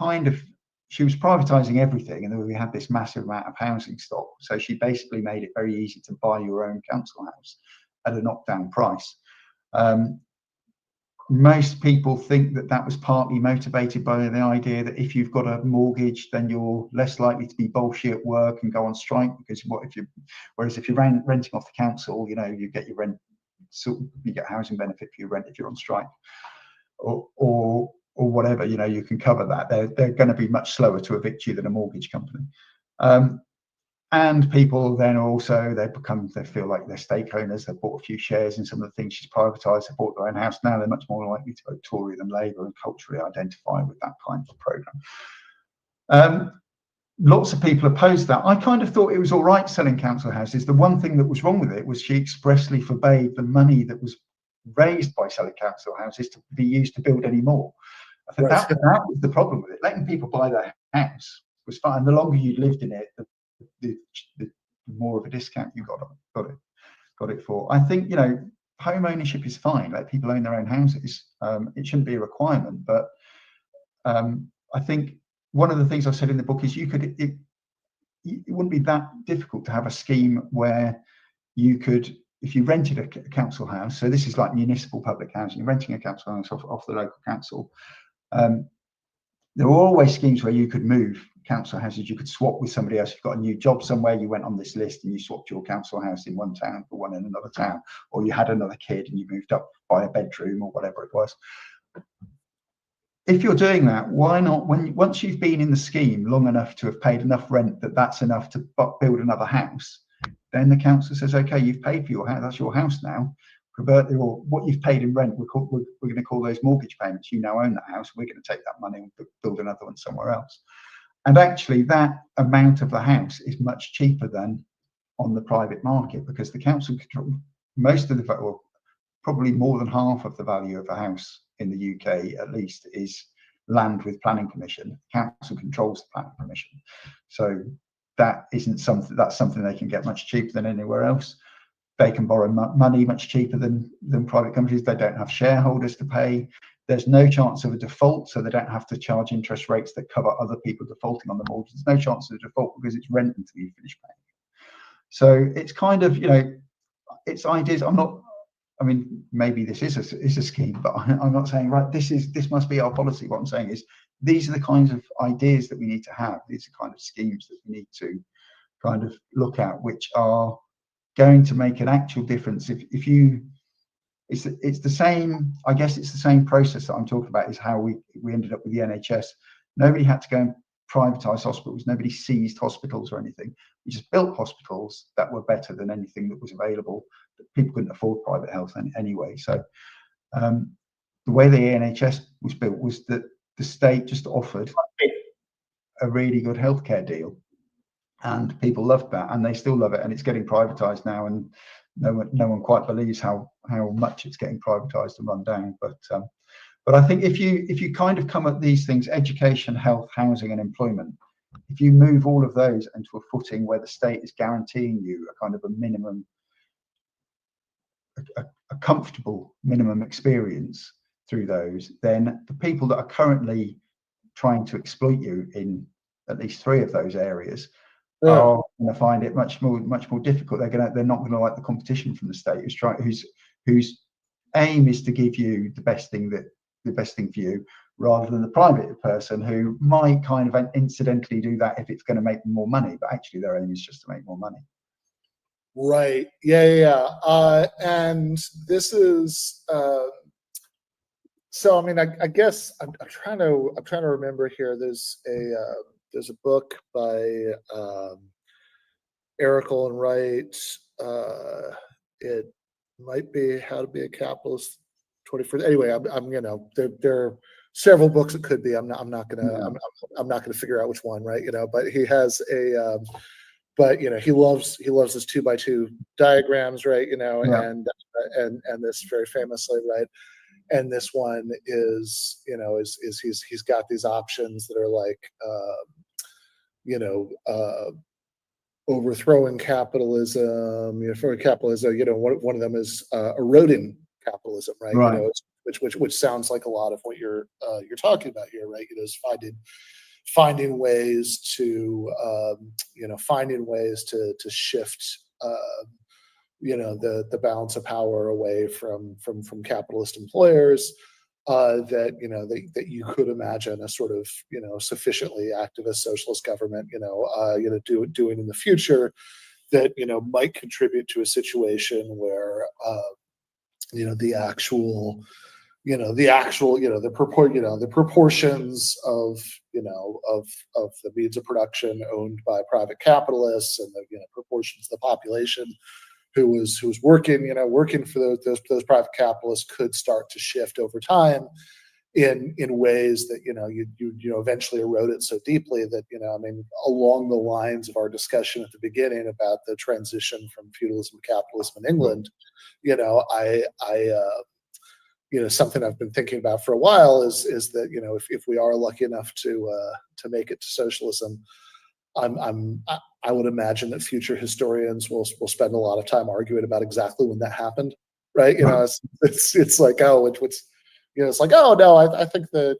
she was privatizing everything, and then we had this massive amount of housing stock, so she basically made it very easy to buy your own council house at a knockdown price. Most people think that was partly motivated by the idea that if you've got a mortgage, then you're less likely to be bolshy at work and go on strike, because whereas if you're renting off the council, you get your rent, so you get housing benefit for your rent if you're on strike, or whatever, you can cover that. They're going to be much slower to evict you than a mortgage company. And people then also, they feel like they're stake owners. They've bought a few shares in some of the things she's privatised. They bought their own house. Now they're much more likely to vote Tory than Labour and culturally identify with that kind of programme. Lots of people opposed that. I kind of thought it was all right selling council houses. The one thing that was wrong with it was she expressly forbade the money that was raised by selling council houses to be used to build any more. I think that was the problem with it. Letting people buy their house was fine. The longer you lived in it, the more of a discount you got it for. I think home ownership is fine. Let people own their own houses. It shouldn't be a requirement, but I think one of the things I've said in the book is it wouldn't be that difficult to have a scheme where you could, if you rented a council house, so this is like municipal public housing, you're renting a council house off the local council. There were always schemes where you could move council houses. You could swap with somebody else. You've got a new job somewhere, you went on this list and you swapped your council house in one town for one in another town, or you had another kid and you moved up by a bedroom or whatever it was. If you're doing that, why not, once you've been in the scheme long enough to have paid enough rent that's enough to build another house, then the council says, okay, you've paid for your house, that's your house now. Or what you've paid in rent, we're going to call those mortgage payments. You now own that house. We're going to take that money and build another one somewhere else. And actually, that amount of the house is much cheaper than on the private market, because the council control most of or probably more than half of the value of a house in the UK, at least, is land with planning permission. The council controls the planning permission, so that's something they can get much cheaper than anywhere else. They can borrow money much cheaper than private companies. They don't have shareholders to pay. There's no chance of a default, so they don't have to charge interest rates that cover other people defaulting on the mortgage. There's no chance of a default because it's rent until you finish paying. So it's kind of, it's ideas. Maybe this is a scheme, but I'm not saying, right, this must be our policy. What I'm saying is these are the kinds of ideas that we need to have. These are kind of schemes that we need to kind of look at, which are going to make an actual difference. It's the same, I guess it's the same process that I'm talking about, is how we ended up with the NHS. Nobody had to go and privatise hospitals. Nobody seized hospitals or anything. We just built hospitals that were better than anything that was available. People couldn't afford private health anyway. So the way the NHS was built was that the state just offered a really good healthcare deal. And people loved that, and they still love it, and it's getting privatized now, and no one quite believes how much it's getting privatized and run down. But I think if you kind of come at these things, education, health, housing, and employment, if you move all of those into a footing where the state is guaranteeing you a kind of a minimum, a comfortable minimum experience through those, then the people that are currently trying to exploit you in at least 3 of those areas are going to find it much more difficult. They're not going to like the competition from the state whose aim is to give you the best thing for you, rather than the private person who might kind of incidentally do that if it's going to make them more money, but actually their aim is just to make more money.
Right. Yeah. And this is so. I mean, I guess I'm trying to remember here. There's a book by Erical and Wright. It might be How to Be a Capitalist 21st. Anyway, I'm there are several books it could be. I'm not gonna figure out which one, right? But he has a but he loves his 2x2 diagrams, right? And this very famously, right? And this one is he's got these options that are like overthrowing capitalism, for capitalism, one of them is eroding capitalism, right?
Right.
Which sounds like a lot of what you're talking about here, right? Is finding ways to shift the balance of power away from capitalist employers, that you could imagine a sort of sufficiently activist socialist government doing in the future, that might contribute to a situation where the proportions of the means of production owned by private capitalists, and the proportions of the population who was working for those private capitalists could start to shift over time in ways that you eventually erode it so deeply that along the lines of our discussion at the beginning about the transition from feudalism to capitalism in England, something I've been thinking about for a while is that if we are lucky enough to make it to socialism, I would imagine that future historians will spend a lot of time arguing about exactly when that happened, right? It's like, oh, it's like, oh no, I think the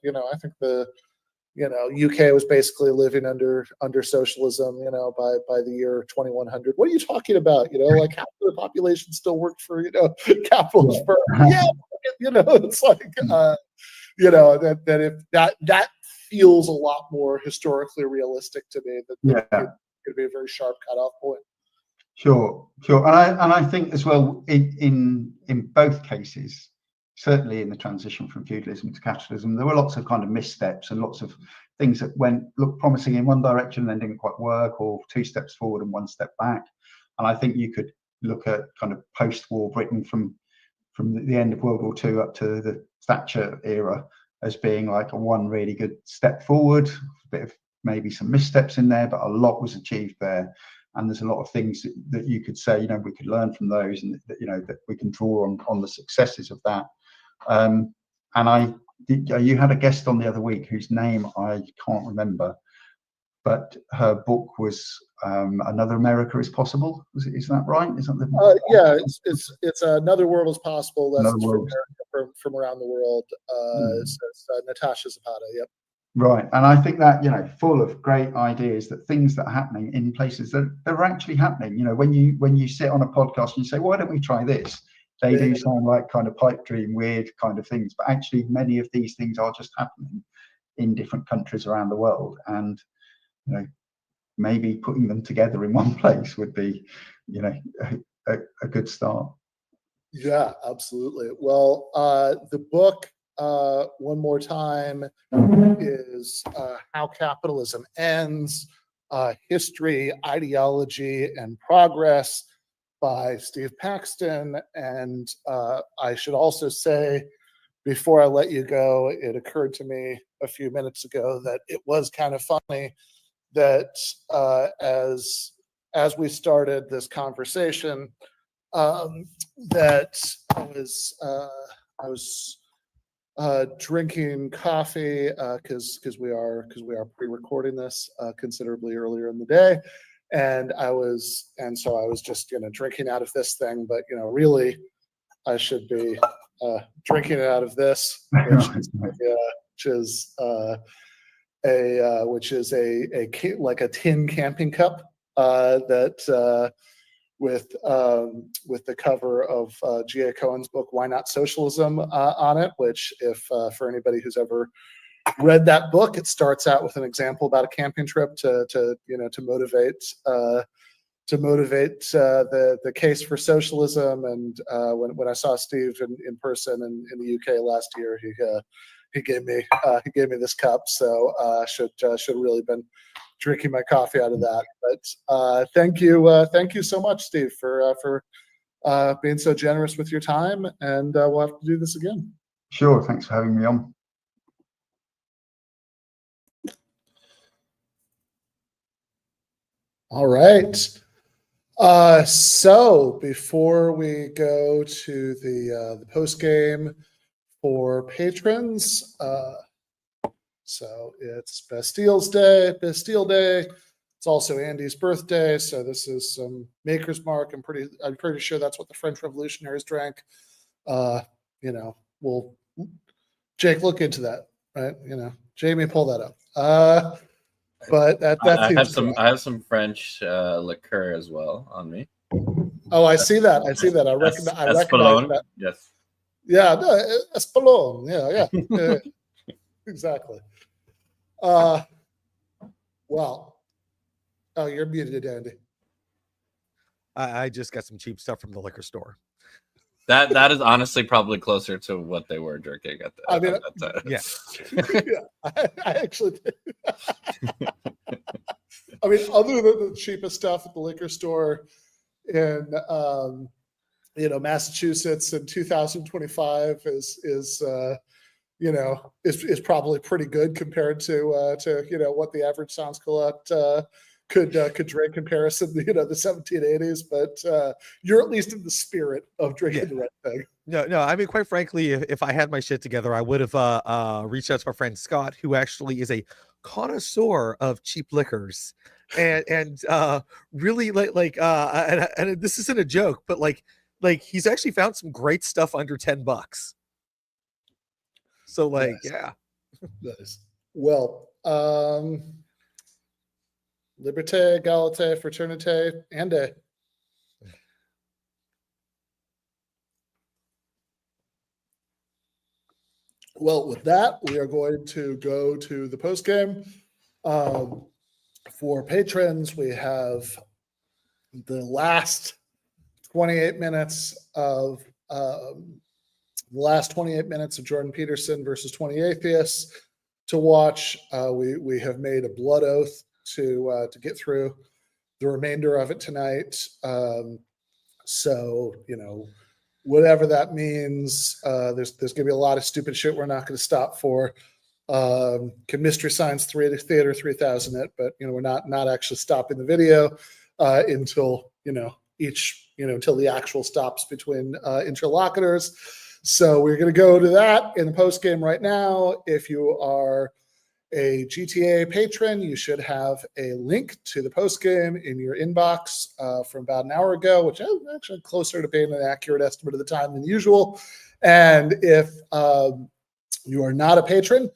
UK was basically living under socialism, by the year 2100. What are you talking about? Like half the population still worked for capitalist firms. Yeah, it's like that if that feels a lot more historically realistic to me. That could be a very sharp cutoff point.
Sure, and I think as well in both cases, certainly in the transition from feudalism to capitalism, there were lots of kind of missteps and lots of things that looked promising in one direction and then didn't quite work, or 2 steps forward and 1 step back. And I think you could look at kind of post-war Britain from the end of World War II up to the Thatcher era as being like one really good step forward, a bit of maybe some missteps in there, but a lot was achieved there. And there's a lot of things that you could say, we could learn from those, and that we can draw on the successes of that. And you had a guest on the other week whose name I can't remember, but her book was Another America is Possible. Is that right? Is that the
yeah, it's Another World is Possible. Lessons from around the world. It's Natasha Zapata. Yep.
Right, and I think that full of great ideas, that things that are happening in places that are actually happening. When you sit on a podcast and you say, why don't we try this? They do sound like kind of pipe dream, weird kind of things, but actually many of these things are just happening in different countries around the world, and maybe putting them together in one place would be a good start.
Yeah, absolutely. Well, the book, one more time, is How Capitalism Ends, History, Ideology, and Progress by Steve Paxton. And I should also say, before I let you go, it occurred to me a few minutes ago that it was kind of funny that as we started this conversation, that I was drinking coffee because we are pre-recording this considerably earlier in the day, and so I was just drinking out of this thing, but really I should be drinking it out of this, which is a tin camping cup that with the cover of G.A. Cohen's book "Why Not Socialism" on it. Which, if for anybody who's ever read that book, it starts out with an example about a camping trip to motivate the case for socialism. And when I saw Steve in person in the UK last year, he gave me this cup, so should really been drinking my coffee out of that. But thank you so much, Steve, for being so generous with your time, and we'll have to do this again.
Sure, thanks for having me on.
All right. So before we go to the post game for patrons, so it's Bastille Day. It's also Andy's birthday, so this is some Maker's Mark. I'm pretty sure that's what the French revolutionaries drank. We'll Jake look into that, right? Jamie, pull that up. But
I have some French liqueur as well on me.
Oh, I see that. I recognize that.
Yes.
Yeah, no, Espelon. Yeah. Exactly. Well, oh, you're muted, Andy.
I just got some cheap stuff from the liquor store.
That is honestly probably closer to what they were drinking at that time.
Yeah.
Yeah, I actually did. I mean, other than the cheapest stuff at the liquor store in Massachusetts in 2025 is probably pretty good compared to what the average Sans Culotte could drink comparison to the 1780s, but you're at least in the spirit of drinking the right thing.
No. I mean, quite frankly, if I had my shit together, I would have reached out to my friend Scott, who actually is a connoisseur of cheap liquors, and really and this isn't a joke, but like he's actually found some great stuff under $10. So
nice.
Yeah.
Nice. Well, Liberté, Égalité, Fraternité, Ande. Well, with that, we are going to go to the post game. For patrons, we have the last 28 minutes of Jordan Peterson versus 20 Atheists to watch. We have made a blood oath to get through the remainder of it tonight. So whatever that means, there's going to be a lot of stupid shit we're not going to stop for. Can Mystery Science Theater 3000 it, but we're not actually stopping the video until until the actual stops between interlocutors. So we're going to go to that in the post game right now. If you are a GTAA patron, you should have a link to the post game in your inbox from about an hour ago, which is actually closer to being an accurate estimate of the time than usual. And if you are not a patron,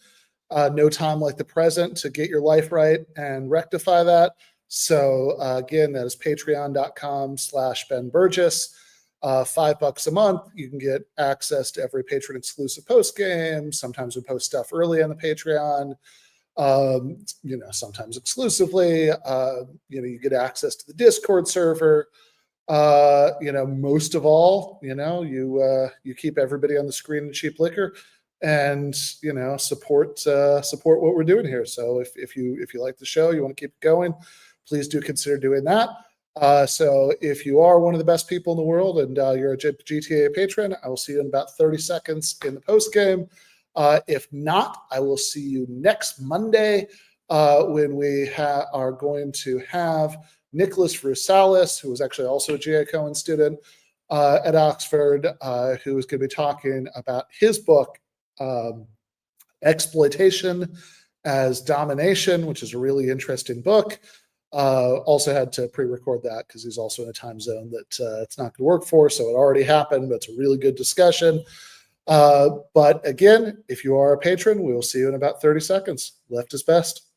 no time like the present to get your life right and rectify that. So again, that is patreon.com/Ben Burgis. $5 a month. You can get access to every patron exclusive post game. Sometimes we post stuff early on the Patreon. Sometimes exclusively. You get access to the Discord server. Most of all, you keep everybody on the screen in cheap liquor, and support what we're doing here. So if you like the show, you want to keep it going, please do consider doing that. So if you are one of the best people in the world and you're a GTAA patron, I will see you in about 30 seconds in the post game. If not, I will see you next Monday when we are going to have Nicholas Rusalis, who is actually also a G.A. Cohen student at Oxford, who is going to be talking about his book, Exploitation as Domination, which is a really interesting book. Also had to pre-record that because he's also in a time zone that it's not going to work for, so it already happened, but it's a really good discussion. But again, if you are a patron, we will see you in about 30 seconds. Left is best.